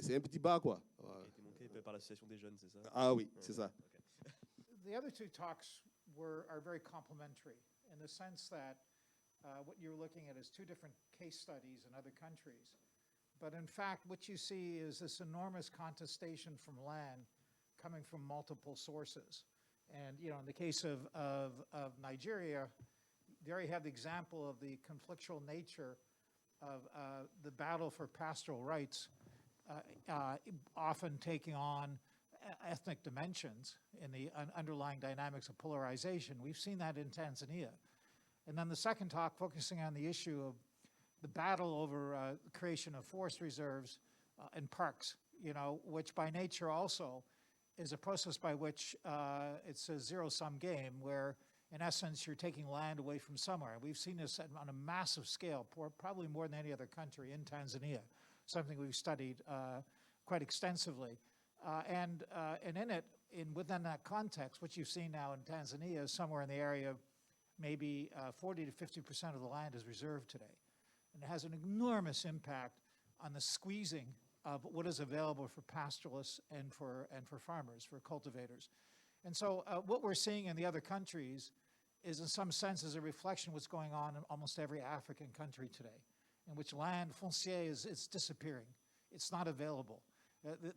C'est un petit bar, quoi. Qui a été monté par l'association des jeunes, c'est ça? Ah oui, c'est ça. The other two talks are very complementary in the sense that what you're looking at is two different case studies in other countries. But in fact, what you see is this enormous contestation from land coming from multiple sources. And, in the case of Nigeria, there you have the example of the conflictual nature of the battle for pastoral rights, often taking on ethnic dimensions in the underlying dynamics of polarization. We've seen that in Tanzania. And then the second talk, focusing on the issue of the battle over the creation of forest reserves and parks, which by nature also is a process by which it's a zero-sum game where, in essence, you're taking land away from somewhere. We've seen this on a massive scale, probably more than any other country in Tanzania, something we've studied quite extensively. And in it, within that context, what you've seen now in Tanzania is somewhere in the area of maybe 40 to 50% of the land is reserved today. And it has an enormous impact on the squeezing of what is available for pastoralists and for farmers, for cultivators. And so what we're seeing in the other countries is in some sense is a reflection of what's going on in almost every African country today, in which land foncier is disappearing. It's not available.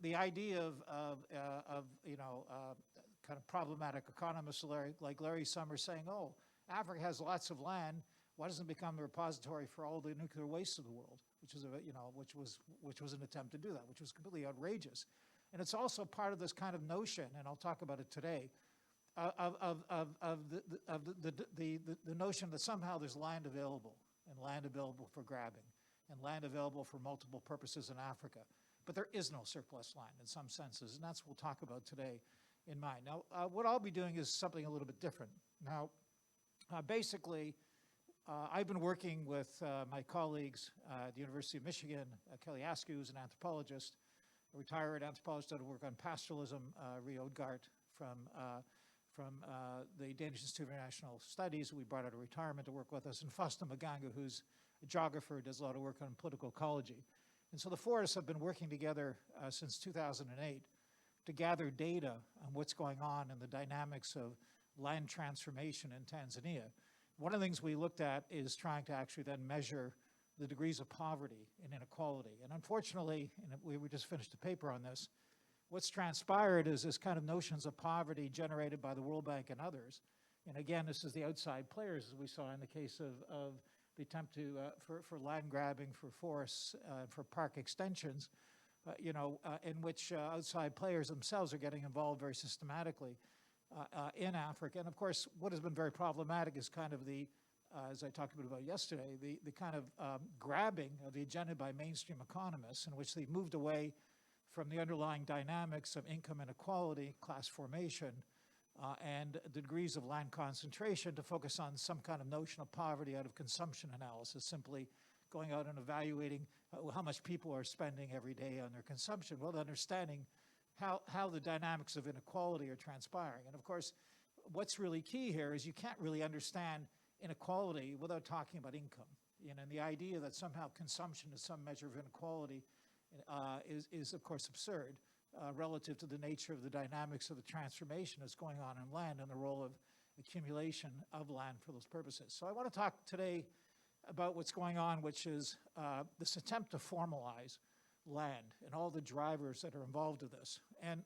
The idea of kind of problematic economists like Larry Summers saying, oh, Africa has lots of land, why doesn't it become a repository for all the nuclear waste of the world, which was an attempt to do that, which was completely outrageous. And it's also part of this kind of notion, and I'll talk about it today, of the notion that somehow there's land available, and land available for grabbing, and land available for multiple purposes in Africa. But there is no surplus land in some senses, and that's what we'll talk about today in mind. Now, what I'll be doing is something a little bit different. Now, basically, I've been working with my colleagues at the University of Michigan, Kelly Askew, who's an anthropologist, a retired anthropologist that work on pastoralism, Rie Odgaard from the Danish Institute of International Studies, who we brought out of retirement to work with us, and Fausta Maganga, who's a geographer, does a lot of work on political ecology. And so the four of us have been working together since 2008 to gather data on what's going on in the dynamics of land transformation in Tanzania. One of the things we looked at is trying to actually then measure the degrees of poverty and inequality. And unfortunately, and we just finished a paper on this, what's transpired is this kind of notions of poverty generated by the World Bank and others. And again, this is the outside players, as we saw in the case of the attempt to, for land grabbing, for forests, for park extensions, in which outside players themselves are getting involved very systematically in Africa. And of course, what has been very problematic is kind of the, as I talked a bit about yesterday, the kind of grabbing of the agenda by mainstream economists, in which they've moved away from the underlying dynamics of income inequality, class formation, and the degrees of land concentration to focus on some kind of notion of poverty out of consumption analysis, simply going out and evaluating how much people are spending every day on their consumption, without understanding how the dynamics of inequality are transpiring. And of course, what's really key here is you can't really understand inequality without talking about income. And the idea that somehow consumption is some measure of inequality is of course absurd relative to the nature of the dynamics of the transformation that's going on in land and the role of accumulation of land for those purposes. So I want to talk today about what's going on, which is this attempt to formalize land and all the drivers that are involved in this. And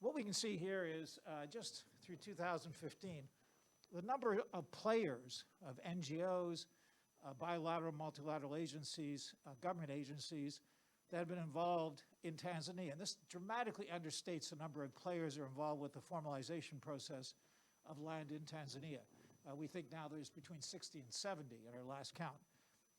what we can see here is just through 2015, the number of players, of NGOs, bilateral, multilateral agencies, government agencies that have been involved in Tanzania. And this dramatically understates the number of players that are involved with the formalization process of land in Tanzania. We think now there's between 60 and 70 at our last count.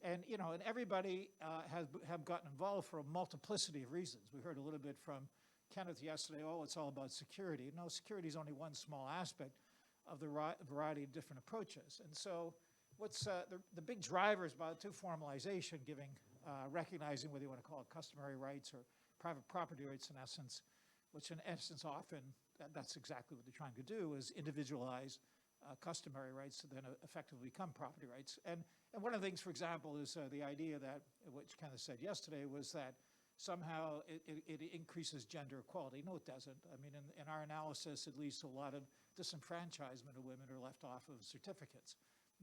And, and everybody have gotten involved for a multiplicity of reasons. We heard a little bit from Kenneth yesterday, oh, it's all about security. No, security is only one small aspect of the variety of different approaches. And so what's the big drivers to formalization, recognizing whether you want to call it customary rights or private property rights in essence, which in essence often, that's exactly what they're trying to do, is individualize customary rights to then effectively become property rights. And one of the things, for example, is the idea that, which Kenneth said yesterday, was that somehow it increases gender equality. No, it doesn't. I mean, in our analysis, it leads to a lot of disenfranchisement of women who are left off of certificates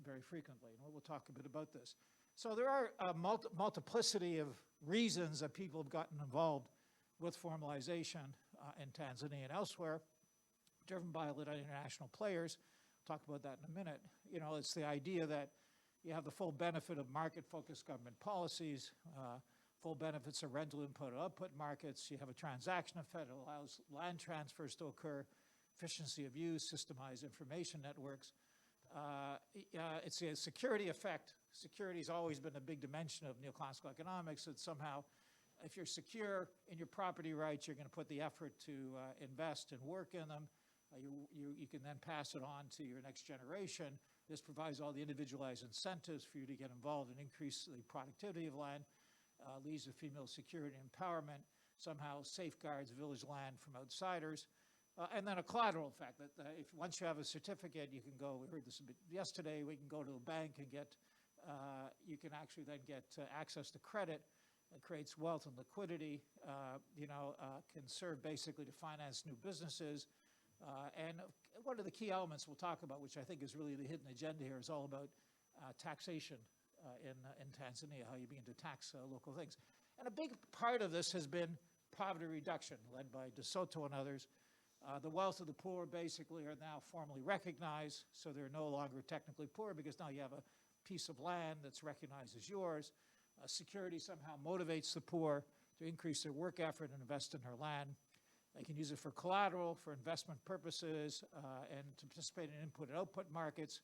very frequently. And we'll talk a bit about this. So there are a multiplicity of reasons that people have gotten involved with formalization in Tanzania and elsewhere. driven by a lot of international players. Talk about that in a minute. You know, it's the idea that you have the full benefit of market-focused government policies, full benefits of rental input and output markets. You have a transaction effect that allows land transfers to occur, efficiency of use, systemized information networks. It's a security effect. Security has always been a big dimension of neoclassical economics. That somehow, if you're secure in your property rights, you're going to put the effort to invest and work in them. You can then pass it on to your next generation. This provides all the individualized incentives for you to get involved and increase the productivity of land, leads to female security and empowerment, somehow safeguards village land from outsiders. And then a collateral effect that if once you have a certificate, you can go, we heard this a bit yesterday, we can go to a bank and get, you can actually then get access to credit. It creates wealth and liquidity, can serve basically to finance new businesses. And one of the key elements we'll talk about, which I think is really the hidden agenda here, is all about taxation in Tanzania, how you begin to tax local things. And a big part of this has been poverty reduction, led by De Soto and others. The wealth of the poor basically are now formally recognized, so they're no longer technically poor because now you have a piece of land that's recognized as yours. Security somehow motivates the poor to increase their work effort and invest in their land. They can use it for collateral, for investment purposes, and to participate in input and output markets.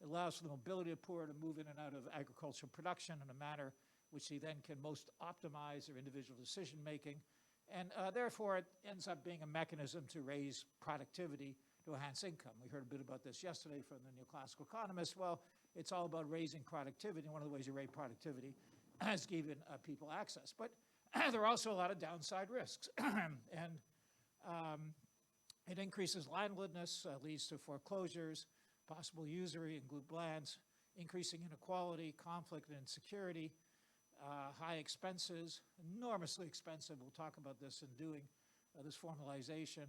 It allows for the mobility of poor to move in and out of agricultural production in a manner which they then can most optimize their individual decision-making. And therefore, it ends up being a mechanism to raise productivity, to enhance income. We heard a bit about this yesterday from the neoclassical economists. Well, it's all about raising productivity. One of the ways you raise productivity is giving people access. But there are also a lot of downside risks. And it increases landlessness, leads to foreclosures, possible usury in group lands, increasing inequality, conflict and insecurity, high expenses, enormously expensive. We'll talk about this in doing this formalization.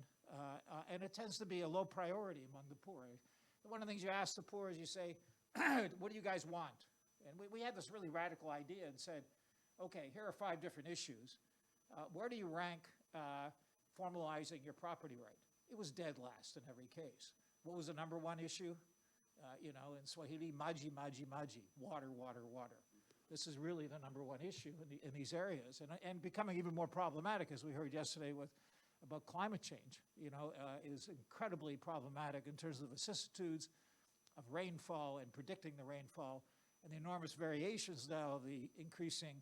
And it tends to be a low priority among the poor. One of the things you ask the poor is you say, what do you guys want? And we had this really radical idea and said, okay, here are 5 different issues. Where do you rank formalizing your property right? It was dead last in every case. What was the number 1 issue? In Swahili, maji, maji, maji, water, water, water. This is really the number 1 issue in these areas, and becoming even more problematic, as we heard yesterday about climate change. Is incredibly problematic in terms of vicissitudes of rainfall and predicting the rainfall, and the enormous variations now of the increasing,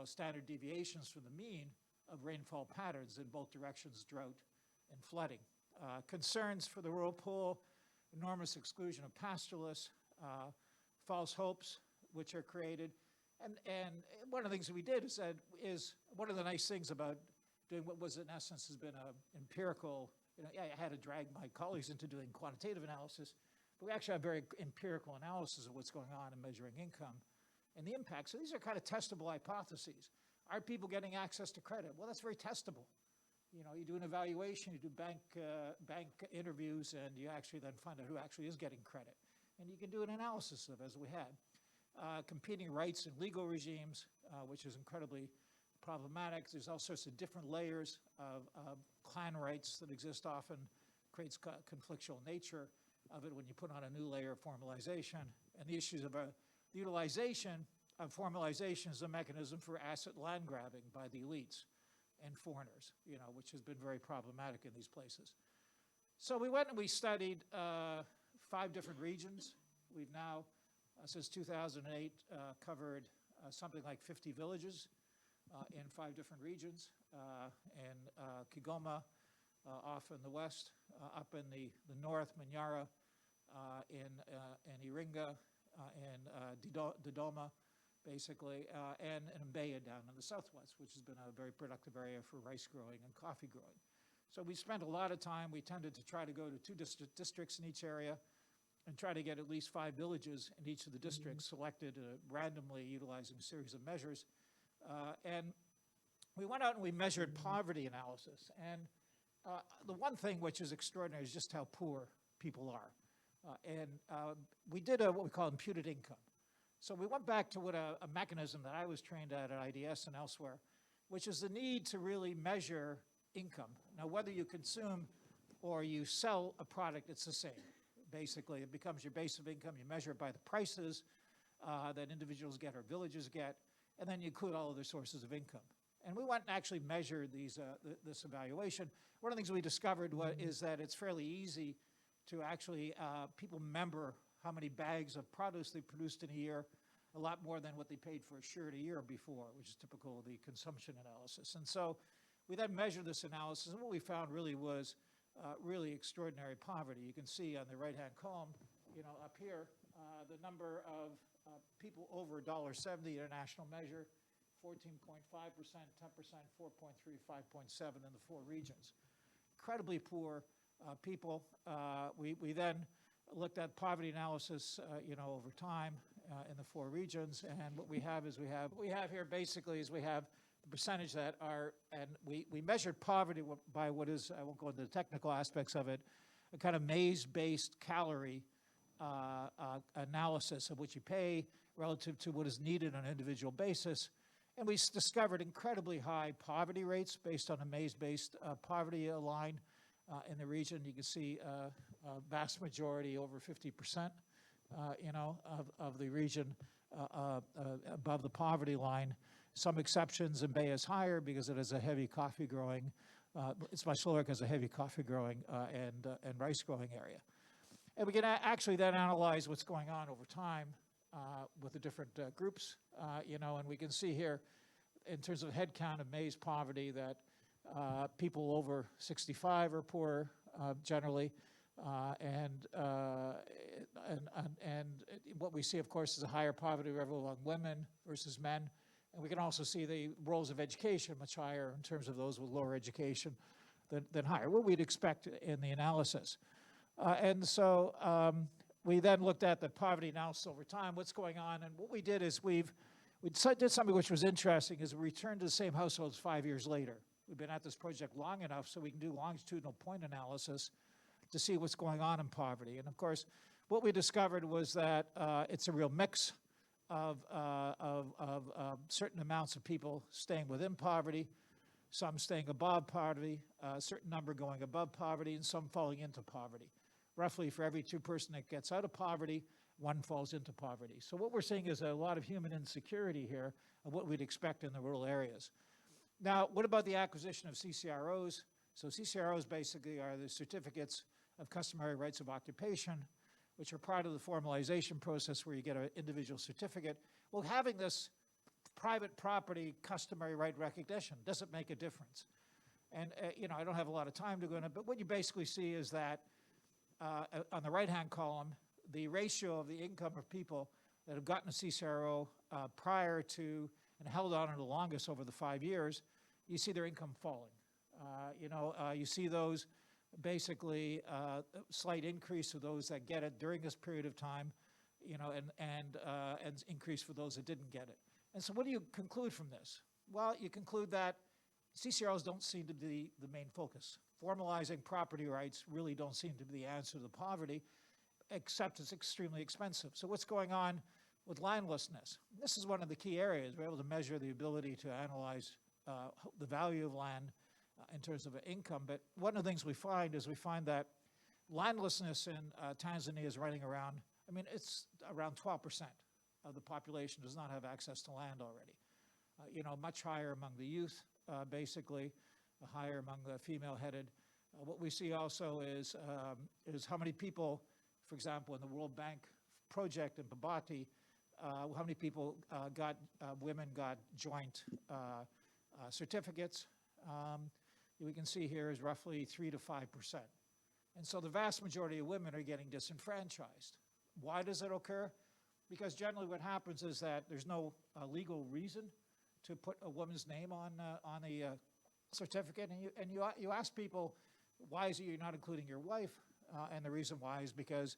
standard deviations from the mean of rainfall patterns in both directions, drought and flooding. Concerns for the rural poor, enormous exclusion of pastoralists, false hopes which are created. And one of the things that we did is one of the nice things about doing what was in essence has been an empirical, I had to drag my colleagues into doing quantitative analysis, but we actually have very empirical analysis of what's going on in measuring income and the impact. So these are kind of testable hypotheses. Are people getting access to credit? Well, that's very testable. You do an evaluation, you do bank interviews, and you actually then find out who actually is getting credit. And you can do an analysis of, as we had. Competing rights and legal regimes, which is incredibly problematic. There's all sorts of different layers of clan rights that exist often, creates conflictual nature of it when you put on a new layer of formalization. And the issues of the utilization of formalization as a mechanism for asset land grabbing by the elites and foreigners, which has been very problematic in these places. So we went and we studied 5 different regions. We've now, since 2008, covered something like 50 villages in 5 different regions. In Kigoma, off in the west, up in the north, Manyara, in Iringa, in Dodoma, basically, and in Mbeya down in the southwest, which has been a very productive area for rice growing and coffee growing. So we spent a lot of time. We tended to try to go to 2 districts in each area and try to get at least 5 villages in each of the districts selected randomly utilizing a series of measures. And we went out and we measured poverty analysis. And the one thing which is extraordinary is just how poor people are. We did what we call imputed income. So we went back to what a mechanism that I was trained at IDS and elsewhere, which is the need to really measure income. Now, whether you consume or you sell a product, it's the same. Basically, it becomes your base of income. You measure it by the prices that individuals get or villages get, and then you include all other sources of income. And we went and actually measured this evaluation. One of the things we discovered is that it's fairly easy to actually, people remember how many bags of produce they produced in a year, a lot more than what they paid for a shirt a year before, which is typical of the consumption analysis. And so we then measured this analysis, and what we found really was really extraordinary poverty. You can see on the right-hand column, up here, the number of people over $1.70 international measure, 14.5%, 10%, 4.3, 5.7 in the 4 regions. Incredibly poor people. We then looked at poverty analysis, over time in the 4 regions, and what we have here basically is we have the percentage that are, and we measured poverty by what is, I won't go into the technical aspects of it, a kind of maize-based calorie analysis of what you pay relative to what is needed on an individual basis. And we discovered incredibly high poverty rates based on a maize-based poverty line in the region. You can see a vast majority, over 50%, of the region above the poverty line. Some exceptions, and Bay is higher because it has a heavy coffee growing. It's much lower because of heavy coffee growing and rice growing area. And we can actually then analyze what's going on over time with the different groups, and we can see here in terms of head count of maize poverty that people over 65 are poor generally, and what we see, of course, is a higher poverty level among women versus men. And we can also see the roles of education much higher in terms of those with lower education than higher, what we'd expect in the analysis. And so we then looked at the poverty analysis over time, what's going on, and what we did is we did something which was interesting, is we returned to the same households 5 years later. We've been at this project long enough so we can do longitudinal point analysis to see what's going on in poverty. And of course, what we discovered was that it's a real mix of certain amounts of people staying within poverty, some staying above poverty, a certain number going above poverty, and some falling into poverty. Roughly for every 2 person that gets out of poverty, 1 falls into poverty. So what we're seeing is a lot of human insecurity here of what we'd expect in the rural areas. Now, what about the acquisition of CCROs? So CCROs basically are the certificates of customary rights of occupation, which are part of the formalization process where you get an individual certificate. Well, having this private property customary right recognition doesn't make a difference. And, I don't have a lot of time to go into it, but what you basically see is that on the right-hand column, the ratio of the income of people that have gotten a CCRO prior to and held on it the longest over the 5 years, you see their income falling. You see those basically slight increase for those that get it during this period of time, and increase for those that didn't get it. And so what do you conclude from this? Well, you conclude that CCROs don't seem to be the main focus. Formalizing property rights really don't seem to be the answer to the poverty, except it's extremely expensive. So what's going on with landlessness? This is one of the key areas. We're able to measure the ability to analyze the value of land in terms of income. But one of the things we find that landlessness in Tanzania is running around, it's around 12% of the population does not have access to land already. Much higher among the youth, basically, higher among the female-headed. What we see also is how many people, for example, in the World Bank project in Babati, how many people women got joint certificates. We can see here is roughly 3 to 5%. And so the vast majority of women are getting disenfranchised. Why does it occur? Because generally what happens is that there's no legal reason to put a woman's name on a certificate. And you ask people, why is it you're not including your wife? And the reason why is because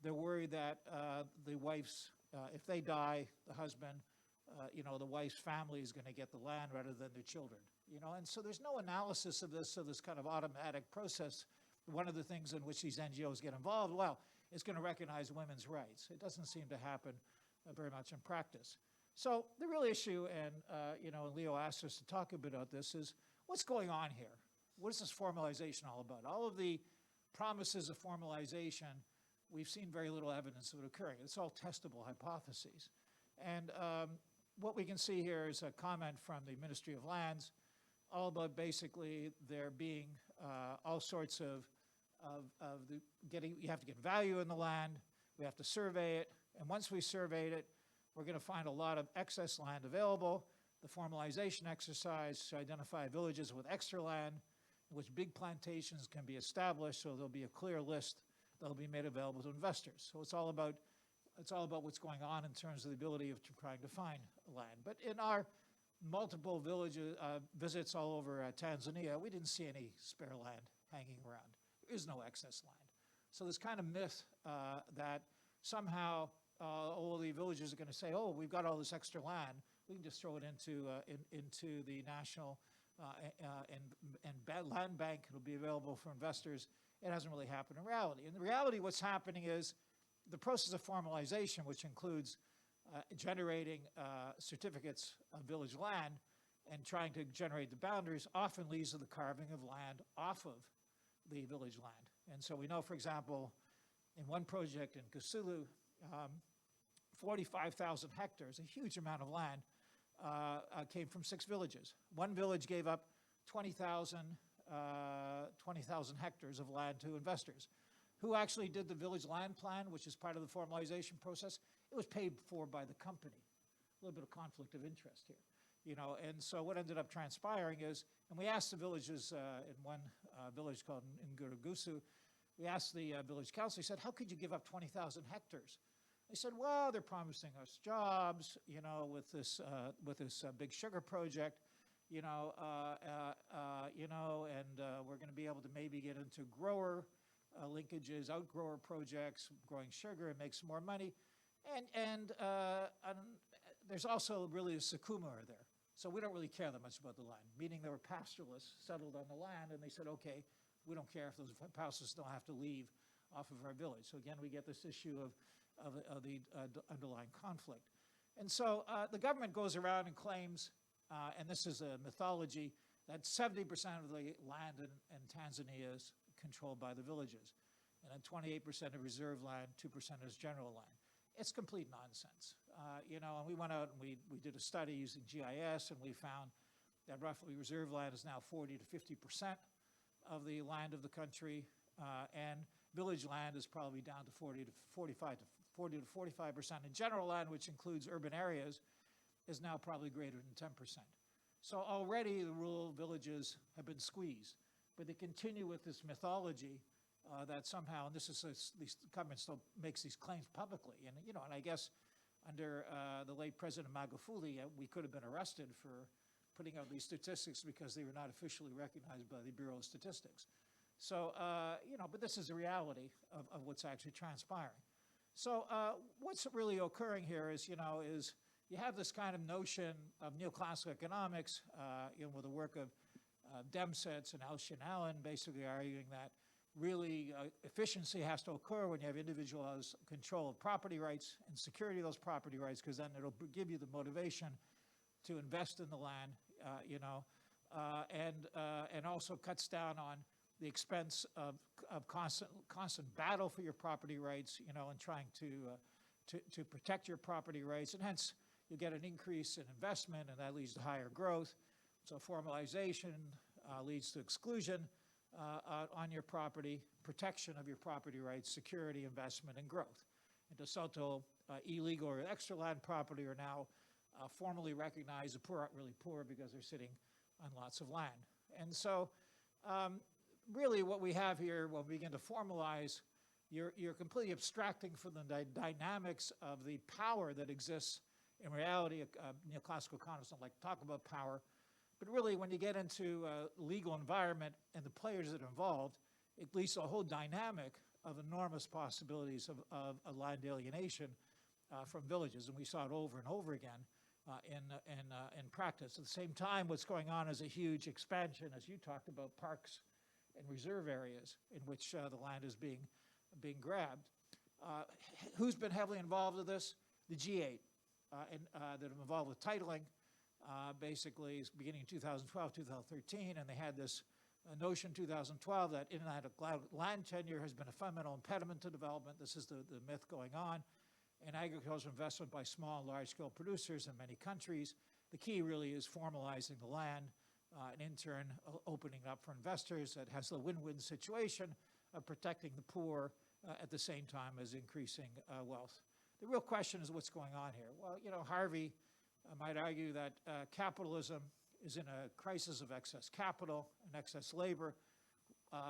they're worried that the wife's, if they die, the husband, the wife's family is going to get the land rather than their children. And so there's no analysis of this kind of automatic process. One of the things in which these NGOs get involved, well, is going to recognize women's rights. It doesn't seem to happen very much in practice. So the real issue, and Leo asked us to talk a bit about this, is what's going on here? What is this formalization all about? All of the promises of formalization, we've seen very little evidence of it occurring. It's all testable hypotheses. And what we can see here is a comment from the Ministry of Lands, all about basically there being all sorts of you have to get value in the land, we have to survey it, and once we surveyed it, we're going to find a lot of excess land available. The formalization exercise to identify villages with extra land, in which big plantations can be established, so there'll be a clear list that'll be made available to investors. So it's all about what's going on in terms of the ability of trying to find land. But in our multiple villages visits all over Tanzania, we didn't see any spare land hanging around. There is no excess land. So this kind of myth that somehow all the villages are going to say, oh, we've got all this extra land, we can just throw it into the national and land bank. It'll be available for investors. It hasn't really happened in reality. In reality, what's happening is the process of formalization, which includes generating certificates of village land and trying to generate the boundaries, often leads to the carving of land off of the village land. And so we know, for example, in one project in Kasulu, 45,000 hectares, a huge amount of land, came from 6 villages. One village gave up 20,000 hectares of land to investors. Who actually did the village land plan, which is part of the formalization process? It was paid for by the company. A little bit of conflict of interest here. You know, and so what ended up transpiring is, and we asked the villages in one village called Ngurugusu, we asked the village council, he said, how could you give up 20,000 hectares? They said, well, they're promising us jobs, you know, with this big sugar project, you know, and we're going to be able to maybe get into grower linkages, outgrower projects, growing sugar and make some more money. And there's also really a Sukuma there. So we don't really care that much about the land, meaning there were pastoralists settled on the land, and they said, okay, we don't care if those pastoralists don't have to leave off of our village. So again, we get this issue of the underlying conflict. And so the government goes around and claims, and this is a mythology, that 70% of the land in Tanzania is controlled by the villages, and then 28% of reserve land, 2% is general land. It's complete nonsense. You know, and we went out and we did a study using GIS, and we found that roughly reserve land is now 40 to 50% of the land of the country, and village land is probably down to 40 to 45%. And general land, which includes urban areas, is now probably greater than 10%. So already the rural villages have been squeezed, but they continue with this mythology that somehow, and this is the government still makes these claims publicly, and you know, and I guess under the late President Magufuli, we could have been arrested for putting out these statistics because they were not officially recognized by the Bureau of Statistics. So you know, but this is the reality of what's actually transpiring. So what's really occurring here is, you know, is you have this kind of notion of neoclassical economics, you know, with the work of Demsetz and Elshin Allen basically arguing that really efficiency has to occur when you have individualized control of property rights and security of those property rights, because then it'll give you the motivation to invest in the land, you know, and also cuts down on the expense of constant battle for your property rights, you know, and trying to protect your property rights, and hence you get an increase in investment, and that leads to higher growth. So formalization leads to exclusion on your property, protection of your property rights, security, investment, and growth. And DeSoto, illegal or extra land property are now formally recognized. The poor aren't really poor because they're sitting on lots of land. And so really what we have here, when we begin to formalize, you're completely abstracting from the dynamics of the power that exists in reality. Neoclassical economists don't like to talk about power, but really when you get into a legal environment and the players that are involved, it leads to a whole dynamic of enormous possibilities of land alienation from villages, and we saw it over and over again in practice. At the same time, what's going on is a huge expansion, as you talked about, parks and reserve areas in which the land is being grabbed. Who's been heavily involved with this? The G8, that are involved with titling, basically is beginning in 2012, 2013, and they had this notion 2012 that inadequate land tenure has been a fundamental impediment to development. This is the myth going on. And agricultural investment by small and large-scale producers in many countries. The key really is formalizing the land and in turn opening up for investors that has the win-win situation of protecting the poor at the same time as increasing wealth. The real question is what's going on here. Well, you know, Harvey might argue that capitalism is in a crisis of excess capital and excess labor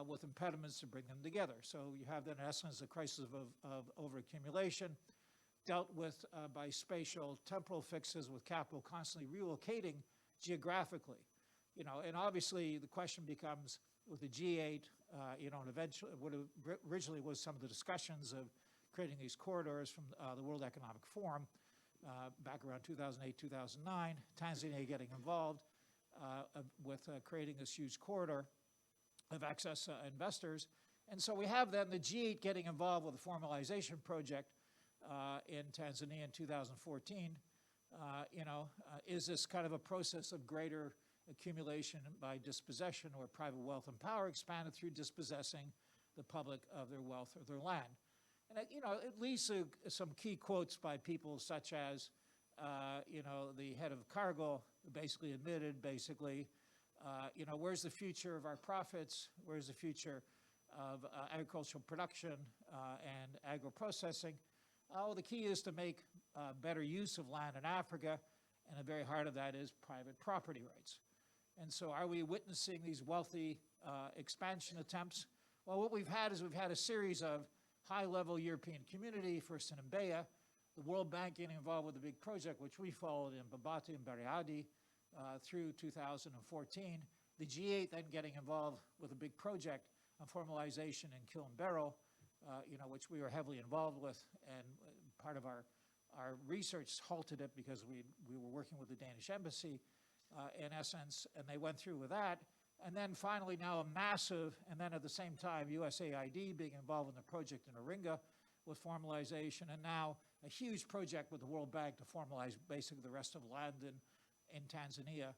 with impediments to bring them together. So you have then, in essence, a crisis of overaccumulation dealt with by spatial temporal fixes with capital constantly relocating geographically. You know, and obviously the question becomes with the G8, you know, and eventually what originally was some of the discussions of creating these corridors from the World Economic Forum back around 2008, 2009, Tanzania getting involved with creating this huge corridor of access investors. And so we have then the G8 getting involved with the formalization project in Tanzania in 2014. You know, is this kind of a process of greater accumulation by dispossession or private wealth and power expanded through dispossessing the public of their wealth or their land? And, you know, it leads to some key quotes by people such as, you know, the head of Cargill basically admitted, you know, where's the future of our profits? Where's the future of agricultural production and agro-processing? Oh, the key is to make better use of land in Africa, and the very heart of that is private property rights. And so are we witnessing these wealthy expansion attempts? Well, what we've had is we've had a series of high-level European community, first in Mbeya, the World Bank getting involved with a big project, which we followed in Babati and Bariadi through 2014. The G8 then getting involved with a big project on formalization in Kilombero, you know, which we were heavily involved with, and part of our research halted it because we were working with the Danish embassy, in essence, and they went through with that. And then finally now a massive, and then at the same time, USAID being involved in the project in Iringa with formalization, and now a huge project with the World Bank to formalize basically the rest of land in Tanzania,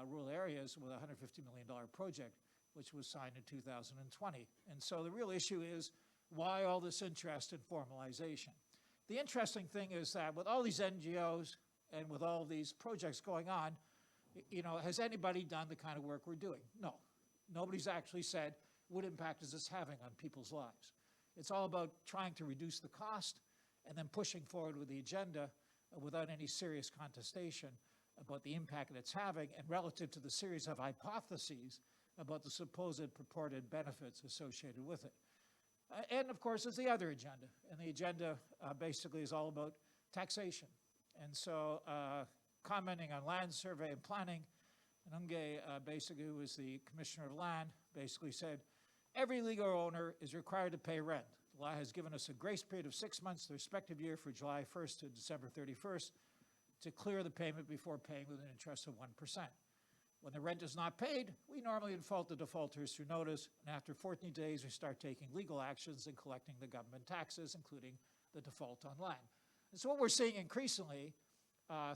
rural areas with a $150 million project, which was signed in 2020. And so the real issue is why all this interest in formalization? The interesting thing is that with all these NGOs and with all these projects going on, you know, has anybody done the kind of work we're doing? No. Nobody's actually said, what impact is this having on people's lives? It's all about trying to reduce the cost and then pushing forward with the agenda without any serious contestation about the impact that it's having and relative to the series of hypotheses about the supposed purported benefits associated with it. And of course, there's the other agenda. And the agenda basically is all about taxation. And so commenting on land survey and planning, Nunge basically, who was the commissioner of land, basically said, every legal owner is required to pay rent. The law has given us a grace period of 6 months, the respective year for July 1st to December 31st, to clear the payment before paying with an interest of 1%. When the rent is not paid, we normally default the defaulters through notice, and after 14 days, we start taking legal actions and collecting the government taxes, including the default on land. And so what we're seeing increasingly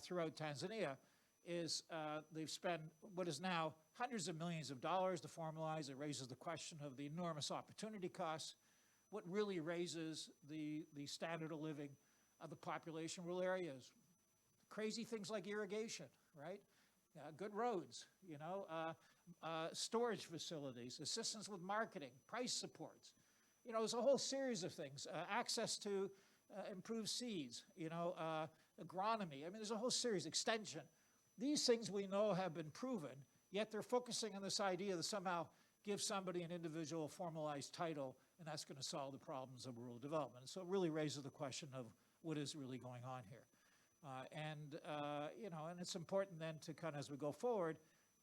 throughout Tanzania is they've spent what is now hundreds of millions of dollars to formalize. It raises the question of the enormous opportunity costs, what really raises the standard of living of the population rural areas. Crazy things like irrigation, right? Good roads, you know, storage facilities, assistance with marketing, price supports. You know, there's a whole series of things, access to improved seeds, you know, agronomy. I mean, there's a whole series, extension. These things we know have been proven, yet they're focusing on this idea that somehow give somebody an individual formalized title, and that's going to solve the problems of rural development. So it really raises the question of what is really going on here. You know, and it's important then to kind of, as we go forward,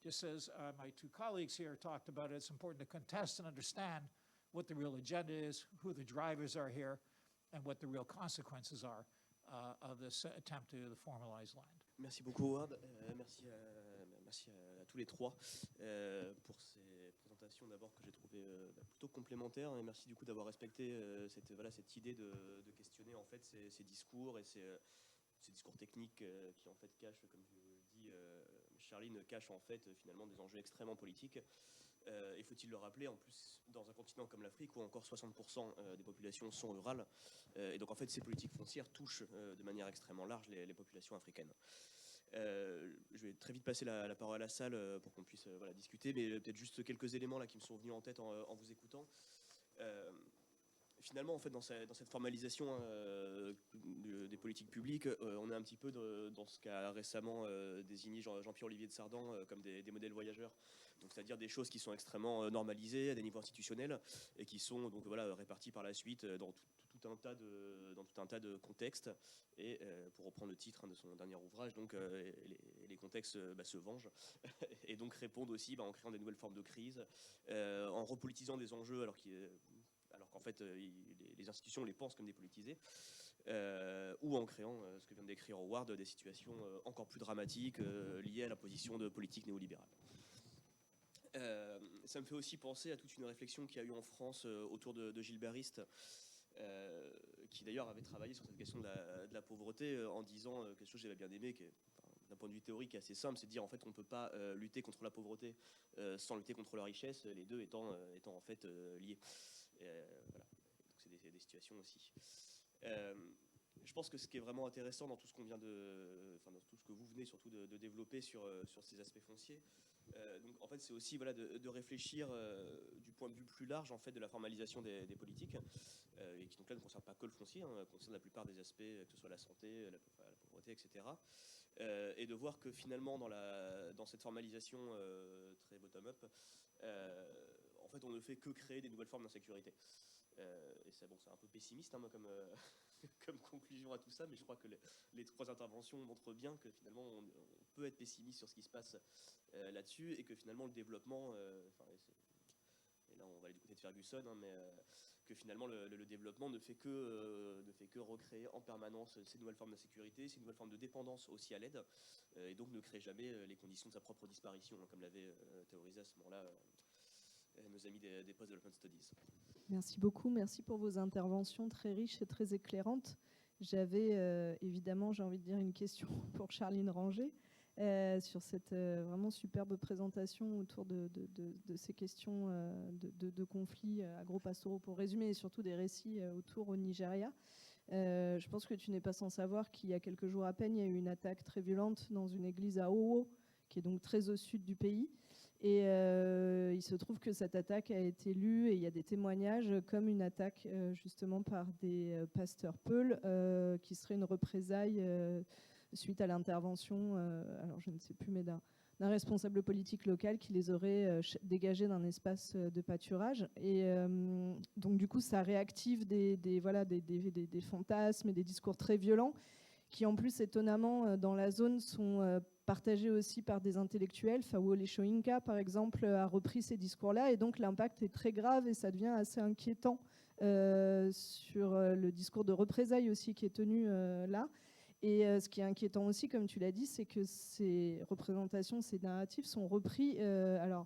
just as my two colleagues here talked about it, it's important to contest and understand what the real agenda is, who the drivers are here, and what the real consequences are of this attempt to formalize land. Merci beaucoup, Howard. Merci à tous les trois pour ces présentations d'abord que j'ai trouvées plutôt complémentaires, et merci du coup d'avoir respecté cette idée de questionner en fait ces discours et ces discours techniques qui en fait cachent, comme je le dis, Charline, cachent en fait finalement des enjeux extrêmement politiques. Et faut-il le rappeler, en plus, dans un continent comme l'Afrique, où encore 60% des populations sont rurales. Et donc, en fait, ces politiques foncières touchent de manière extrêmement large les populations africaines. Je vais très vite passer la parole à la salle pour qu'on puisse discuter, mais peut-être juste quelques éléments là, qui me sont venus en tête en vous écoutant. Finalement, en fait, dans cette formalisation des politiques publiques, on est un petit peu dans ce qu'a récemment désigné Jean-Pierre Olivier de Sardan comme des modèles voyageurs. Donc, c'est-à-dire des choses qui sont extrêmement normalisées à des niveaux institutionnels et qui sont donc réparties par la suite dans tout un tas de contextes. Et pour reprendre le titre de son dernier ouvrage, donc les contextes se vengent et donc répondent aussi en créant des nouvelles formes de crise, en repolitisant des enjeux alors qu'en fait, les institutions les pensent comme dépolitisées, ou en créant, ce que vient de décrire Howard, des situations encore plus dramatiques liées à la position de politique néolibérale. Ça me fait aussi penser à toute une réflexion qu'il y a eu en France autour de Gilbert Rist, qui d'ailleurs avait travaillé sur cette question de la pauvreté en disant quelque chose que j'avais bien aimé, qui est d'un point de vue théorique assez simple, c'est de dire en fait on ne peut pas lutter contre la pauvreté sans lutter contre la richesse, les deux étant en fait liés. Voilà. Donc c'est des situations aussi. Je pense que ce qui est vraiment intéressant dans tout ce qu'on vient dans tout ce que vous venez surtout de développer sur ces aspects fonciers, donc en fait c'est aussi de réfléchir du point de vue plus large en fait de la formalisation des politiques, et qui donc là ne concerne pas que le foncier, concerne la plupart des aspects, que ce soit la santé, la pauvreté, etc. Et de voir que finalement dans cette formalisation très bottom-up, en fait on ne fait que créer des nouvelles formes d'insécurité. Et c'est un peu pessimiste comme conclusion à tout ça, mais je crois que les trois interventions montrent bien que finalement on peut être pessimiste sur ce qui se passe là-dessus, et que finalement le développement, et là on va aller du côté de Ferguson, mais que finalement le développement ne fait que recréer en permanence ces nouvelles formes d'insécurité, ces nouvelles formes de dépendance aussi à l'aide, et donc ne crée jamais les conditions de sa propre disparition, comme l'avait théorisé à ce moment-là nos amis des Post-Development Studies. Merci beaucoup, merci pour vos interventions très riches et très éclairantes. J'avais évidemment, j'ai envie de dire, une question pour Charline Ranger sur cette vraiment superbe présentation autour de ces questions de conflits agro-pastoraux, pour résumer, et surtout des récits autour au Nigeria. Je pense que tu n'es pas sans savoir qu'il y a quelques jours à peine, il y a eu une attaque très violente dans une église à Owo, qui est donc très au sud du pays. Et il se trouve que cette attaque a été lue, et il y a des témoignages, comme une attaque justement par des pasteurs Peuls, qui serait une représaille suite à l'intervention, alors je ne sais plus, mais d'un responsable politique local qui les aurait dégagés d'un espace de pâturage. Et donc du coup, ça réactive des fantasmes et des discours très violents, qui en plus étonnamment dans la zone sont partagés aussi par des intellectuels. Fawole Soyinka par exemple a repris ces discours-là, et donc l'impact est très grave et ça devient assez inquiétant sur le discours de représailles aussi qui est tenu là. Et ce qui est inquiétant aussi, comme tu l'as dit, c'est que ces représentations, ces narratifs sont repris alors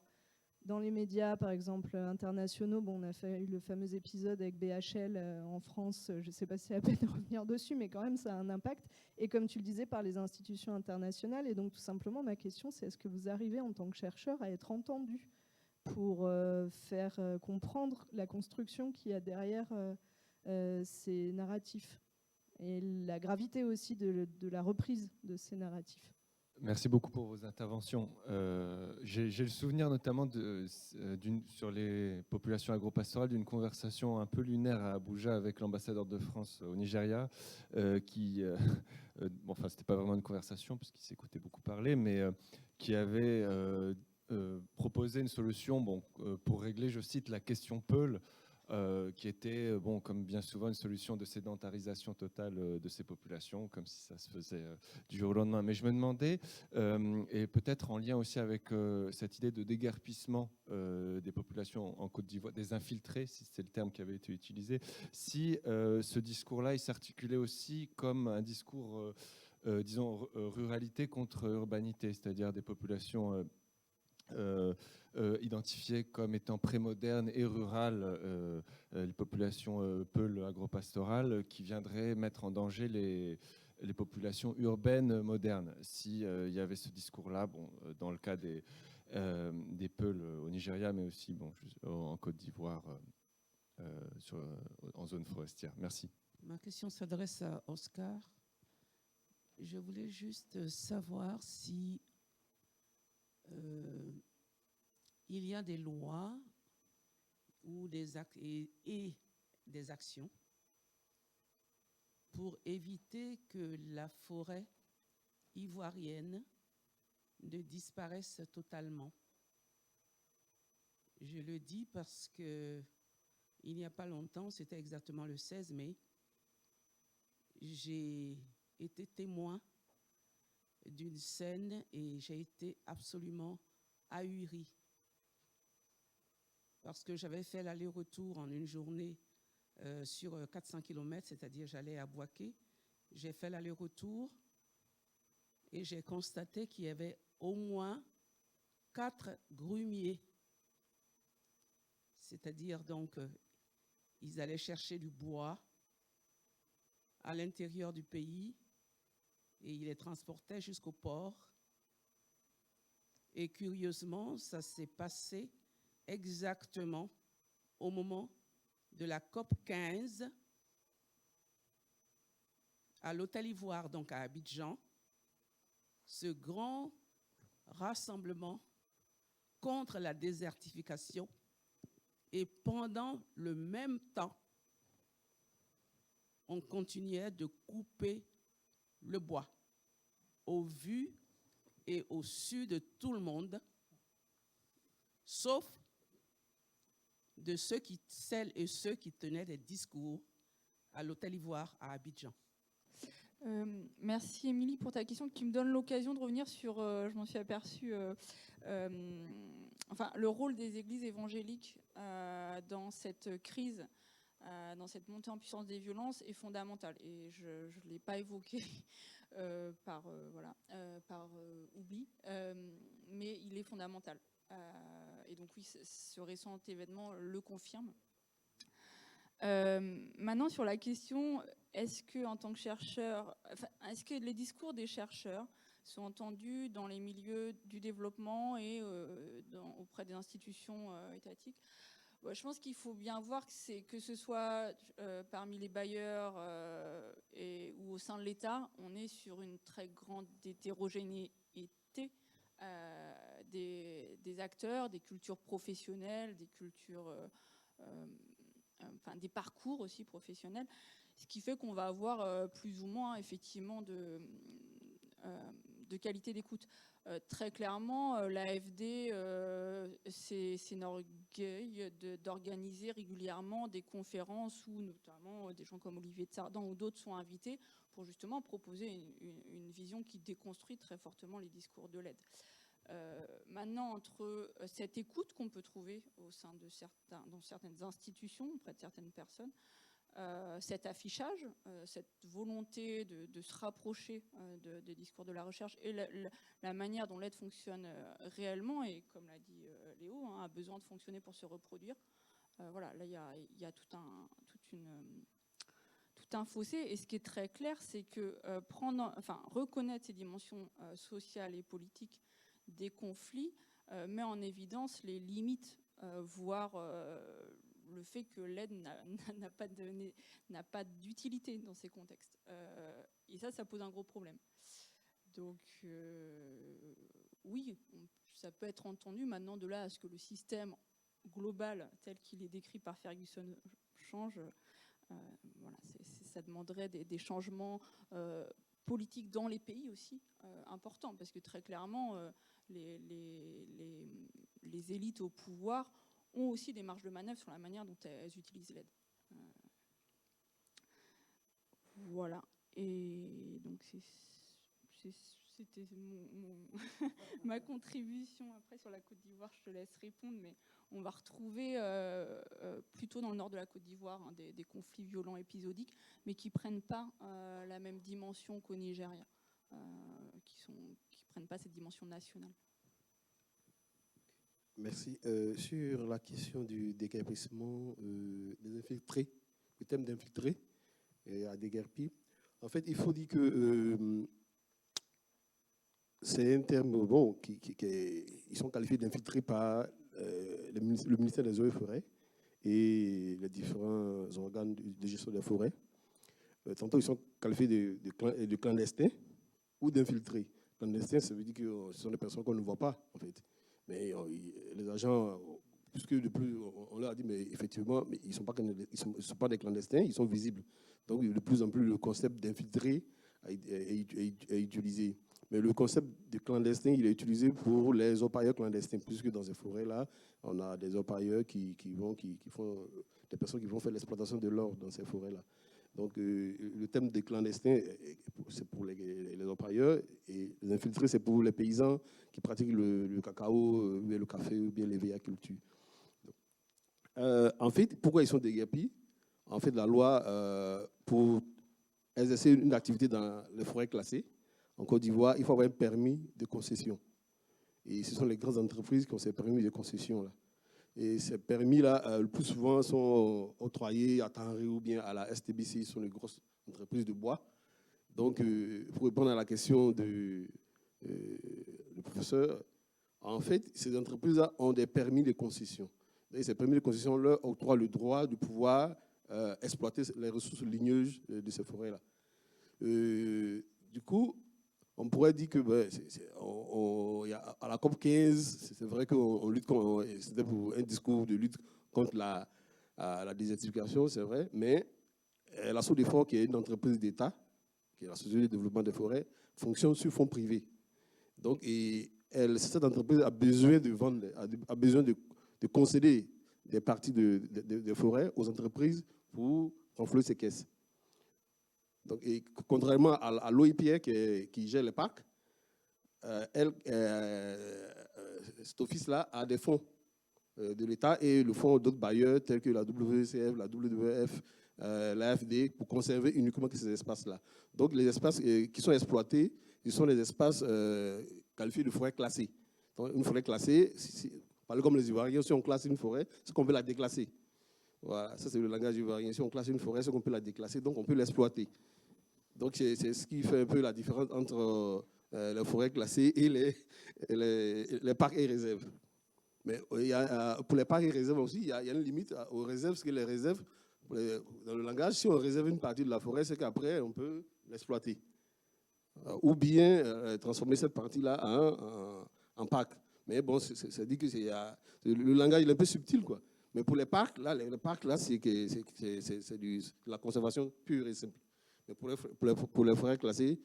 dans les médias, par exemple, internationaux. Bon, on a eu le fameux épisode avec BHL en France, je ne sais pas si c'est à peine de revenir dessus, mais quand même, ça a un impact. Et comme tu le disais, par les institutions internationales. Et donc, tout simplement, ma question, c'est est-ce que vous arrivez, en tant que chercheur, à être entendu pour faire comprendre la construction qu'il y a derrière ces narratifs et la gravité aussi de la reprise de ces narratifs? Merci beaucoup pour vos interventions. J'ai le souvenir notamment sur les populations agro-pastorales d'une conversation un peu lunaire à Abuja avec l'ambassadeur de France au Nigeria, enfin c'était pas vraiment une conversation puisqu'il s'écoutait beaucoup parler, mais qui avait proposé une solution pour régler, je cite, la question Peul, qui était, comme bien souvent, une solution de sédentarisation totale de ces populations, comme si ça se faisait du jour au lendemain. Mais je me demandais, et peut-être en lien aussi avec cette idée de déguerpissement des populations en Côte d'Ivoire, des infiltrés, si c'est le terme qui avait été utilisé, si ce discours-là, il s'articulait aussi comme un discours, disons, ruralité contre urbanité, c'est-à-dire des populations identifiées comme étant prémodernes et rurales, les populations Peul agro-pastorales, qui viendraient mettre en danger les populations urbaines modernes. S'il y avait ce discours-là, dans le cas des des Peuls au Nigeria, mais aussi en Côte d'Ivoire, en zone forestière. Merci. Ma question s'adresse à Oscar. Je voulais juste savoir si il y a des lois ou et des actions pour éviter que la forêt ivoirienne ne disparaisse totalement. Je le dis parce que il n'y a pas longtemps, c'était exactement le 16 mai, j'ai été témoin d'une scène et j'ai été absolument ahurie. Parce que j'avais fait l'aller-retour en une journée sur 400 km, c'est-à-dire j'allais à Bouaké. J'ai fait l'aller-retour et j'ai constaté qu'il y avait au moins 4 grumiers. C'est-à-dire donc, ils allaient chercher du bois à l'intérieur du pays et ils les transportaient jusqu'au port. Et curieusement, ça s'est passé exactement au moment de la COP 15 à l'Hôtel Ivoire, donc à Abidjan, ce grand rassemblement contre la désertification. Et pendant le même temps, on continuait de couper le bois au vu et au su de tout le monde, sauf de celles et ceux qui tenaient des discours à l'Hôtel Ivoire à Abidjan. Merci Émilie pour ta question qui me donne l'occasion de revenir sur, je m'en suis aperçue, le rôle des églises évangéliques dans cette crise, dans cette montée en puissance des violences est fondamental. Et je ne l'ai pas évoqué par oubli, mais il est fondamental. Et donc oui, ce récent événement le confirme. Maintenant, sur la question, est-ce que en tant que chercheur, est-ce que les discours des chercheurs sont entendus dans les milieux du développement et auprès des institutions étatiques? Je pense qu'il faut bien voir que ce soit parmi les bailleurs ou au sein de l'État, on est sur une très grande hétérogénéité des acteurs, des cultures professionnelles, des cultures, des parcours aussi professionnels, ce qui fait qu'on va avoir plus ou moins effectivement de qualité d'écoute. Très clairement, l'AFD s'enorgueille d'organiser régulièrement des conférences où notamment des gens comme Olivier de Sardan ou d'autres sont invités pour justement proposer une vision qui déconstruit très fortement les discours de l'aide. Maintenant, entre cette écoute qu'on peut trouver au sein de dans certaines institutions, auprès de certaines personnes, cet affichage, cette volonté de se rapprocher des discours de la recherche et la manière dont l'aide fonctionne réellement, et comme l'a dit Léo, a besoin de fonctionner pour se reproduire. Là, il y a tout un fossé. Et ce qui est très clair, c'est que reconnaître ces dimensions sociales et politiques des conflits met en évidence les limites, voire le fait que l'aide n'a pas d'utilité dans ces contextes. Et ça pose un gros problème. Donc oui, ça peut être entendu. Maintenant, de là à ce que le système global tel qu'il est décrit par Ferguson change, ça demanderait des changements politiques dans les pays aussi importants, parce que très clairement, les élites au pouvoir ont aussi des marges de manœuvre sur la manière dont elles utilisent l'aide. Voilà. Et donc c'était ma contribution. Après, sur la Côte d'Ivoire, je te laisse répondre, mais on va retrouver plutôt dans le nord de la Côte d'Ivoire des conflits violents épisodiques, mais qui ne prennent pas la même dimension qu'au Nigeria, qui ne prennent pas cette dimension nationale. Merci. Sur la question du déguerpissement des infiltrés, le thème d'infiltrés à déguerpir, en fait, il faut dire que c'est un terme bon, ils sont qualifiés d'infiltrés par le ministère des Eaux et Forêts et les différents organes de gestion des forêts. Tantôt, ils sont qualifiés de clandestins ou d'infiltrés. Clandestins, ça veut dire que ce sont des personnes qu'on ne voit pas, en fait. Mais les agents, puisque de plus, on leur a dit, mais effectivement, mais ils ne sont pas des clandestins, ils sont visibles. Donc, de plus en plus, le concept d'infiltré est utilisé. Mais le concept de clandestin, il est utilisé pour les orpailleurs clandestins, puisque dans ces forêts-là, on a des orpailleurs qui font des personnes qui vont faire l'exploitation de l'or dans ces forêts-là. Donc, le thème des clandestins, c'est pour les orpailleurs, et les infiltrés, c'est pour les paysans qui pratiquent le cacao, bien le café, ou bien les véhicultures. En fait, pourquoi ils sont déguerpis? En fait, la loi, pour exercer une activité dans les forêts classées, en Côte d'Ivoire, il faut avoir un permis de concession. Et ce sont les grandes entreprises qui ont ces permis de concession-là. Et ces permis-là, le plus souvent, sont octroyés à Tanré ou bien à la STBC, ce sont les grosses entreprises de bois. Donc, pour répondre à la question du professeur, en fait, ces entreprises-là ont des permis de concession. Et ces permis de concession leur octroient le droit de pouvoir exploiter les ressources ligneuses de ces forêts-là. Du coup, on pourrait dire que à la COP 15, c'est vrai qu'on lutte contre, c'était pour un discours de lutte contre la désertification, c'est vrai, mais la Sodefort, qui est une entreprise d'État, qui est la Société de développement des forêts, fonctionne sur fonds privés. Donc, cette entreprise a besoin de vendre, a besoin de concéder des parties de forêts aux entreprises pour renflouer ses caisses. Donc, et contrairement à l'OIPR qui gère les parcs, cet office-là a des fonds de l'État et le fonds d'autres bailleurs tels que la WCF, la WWF, l'AFD pour conserver uniquement ces espaces-là. Donc, les espaces qui sont exploités, ce sont les espaces qualifiés de forêts classées. Donc, une forêt classée, comme les Ivoiriens, si on classe une forêt, c'est qu'on peut la déclasser. Voilà, ça c'est le langage ivoirien. Si on classe une forêt, c'est qu'on peut la déclasser, donc on peut l'exploiter. Donc c'est ce qui fait un peu la différence entre les forêts classées et les parcs et réserves. Mais pour les parcs et réserves aussi, il y a une limite aux réserves, parce que les réserves, dans le langage, si on réserve une partie de la forêt, c'est qu'après on peut l'exploiter. Ou bien transformer cette partie-là en parc. Mais bon, ça dit que le langage il est un peu subtil, quoi. Mais pour les parcs, là, c'est la conservation pure et simple. Mais pour les forêts classées,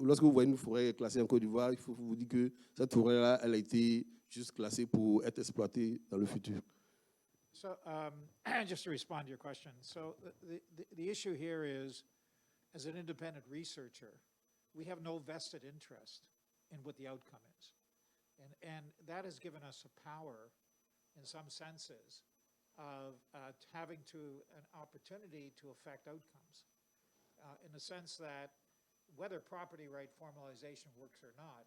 lorsque vous voyez une forêt classée en Côte d'Ivoire, il faut vous dire que cette forêt-là, elle a été juste classée pour être exploitée dans le futur. So, just to respond to your question, so the issue here is, as an independent researcher, we have no vested interest in what the outcome is. And that has given us a power, in some senses, of having an opportunity to affect outcomes. In the sense that whether property right formalization works or not,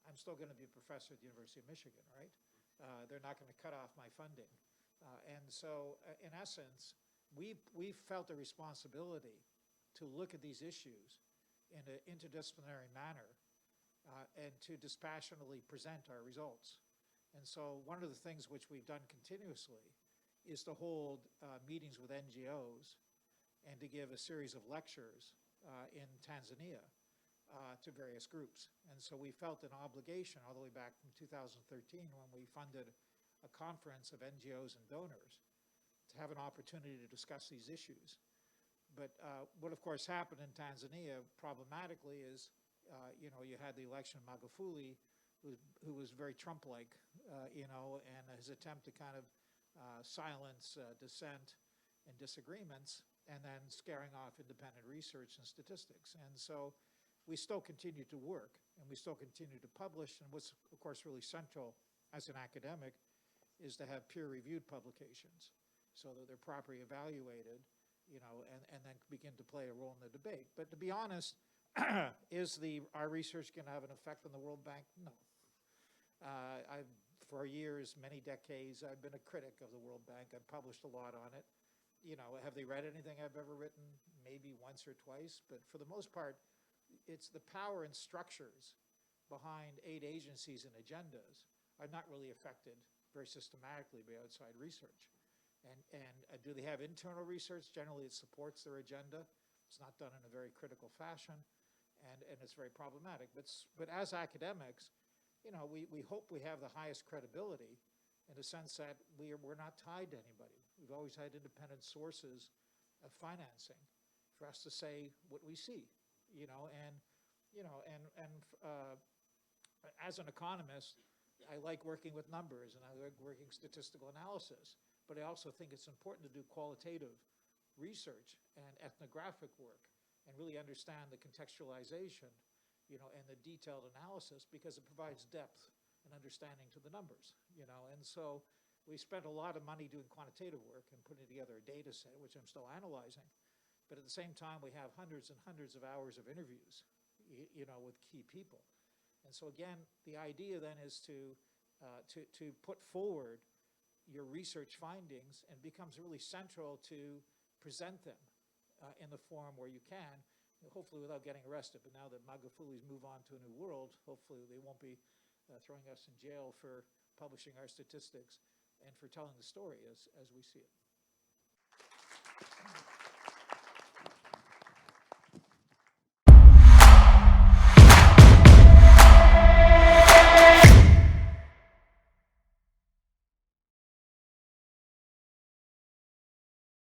I'm still going to be a professor at the University of Michigan, right? They're not going to cut off my funding. And so, in essence, we felt a responsibility to look at these issues in an interdisciplinary manner and to dispassionately present our results. And so one of the things which we've done continuously is to hold meetings with NGOs and to give a series of lectures in Tanzania to various groups. And so we felt an obligation all the way back from 2013 when we funded a conference of NGOs and donors to have an opportunity to discuss these issues. But what, of course, happened in Tanzania problematically is, you had the election of Magufuli, who was very Trump-like, and his attempt to kind of silence dissent and disagreements, and then scaring off independent research and statistics. And so we still continue to work, and we still continue to publish. And what's, of course, really central as an academic is to have peer-reviewed publications so that they're properly evaluated, and then begin to play a role in the debate. But to be honest, is our research going to have an effect on the World Bank? No. For years, many decades, I've been a critic of the World Bank. I've published a lot on it. Have they read anything I've ever written? Maybe once or twice. But for the most part, it's the power and structures behind aid agencies and agendas are not really affected very systematically by outside research. And do they have internal research? Generally, it supports their agenda. It's not done in a very critical fashion, and it's very problematic. But as academics, you know, we hope we have the highest credibility in the sense that we're not tied to anybody. We've always had independent sources of financing for us to say what we see, you know, and as an economist, I like working with numbers and I like working statistical analysis, but I also think it's important to do qualitative research and ethnographic work and really understand the contextualization, you know, and the detailed analysis, because it provides depth and understanding to the numbers, you know. And so we spent a lot of money doing quantitative work and putting together a data set, which I'm still analyzing. But at the same time, we have hundreds and hundreds of hours of interviews, you know, with key people. And so again, the idea then is to put forward your research findings, and becomes really central to present them in the form where you can, hopefully without getting arrested. But now that Magafulis move on to a new world, hopefully they won't be throwing us in jail for publishing our statistics and for telling the story as we see it.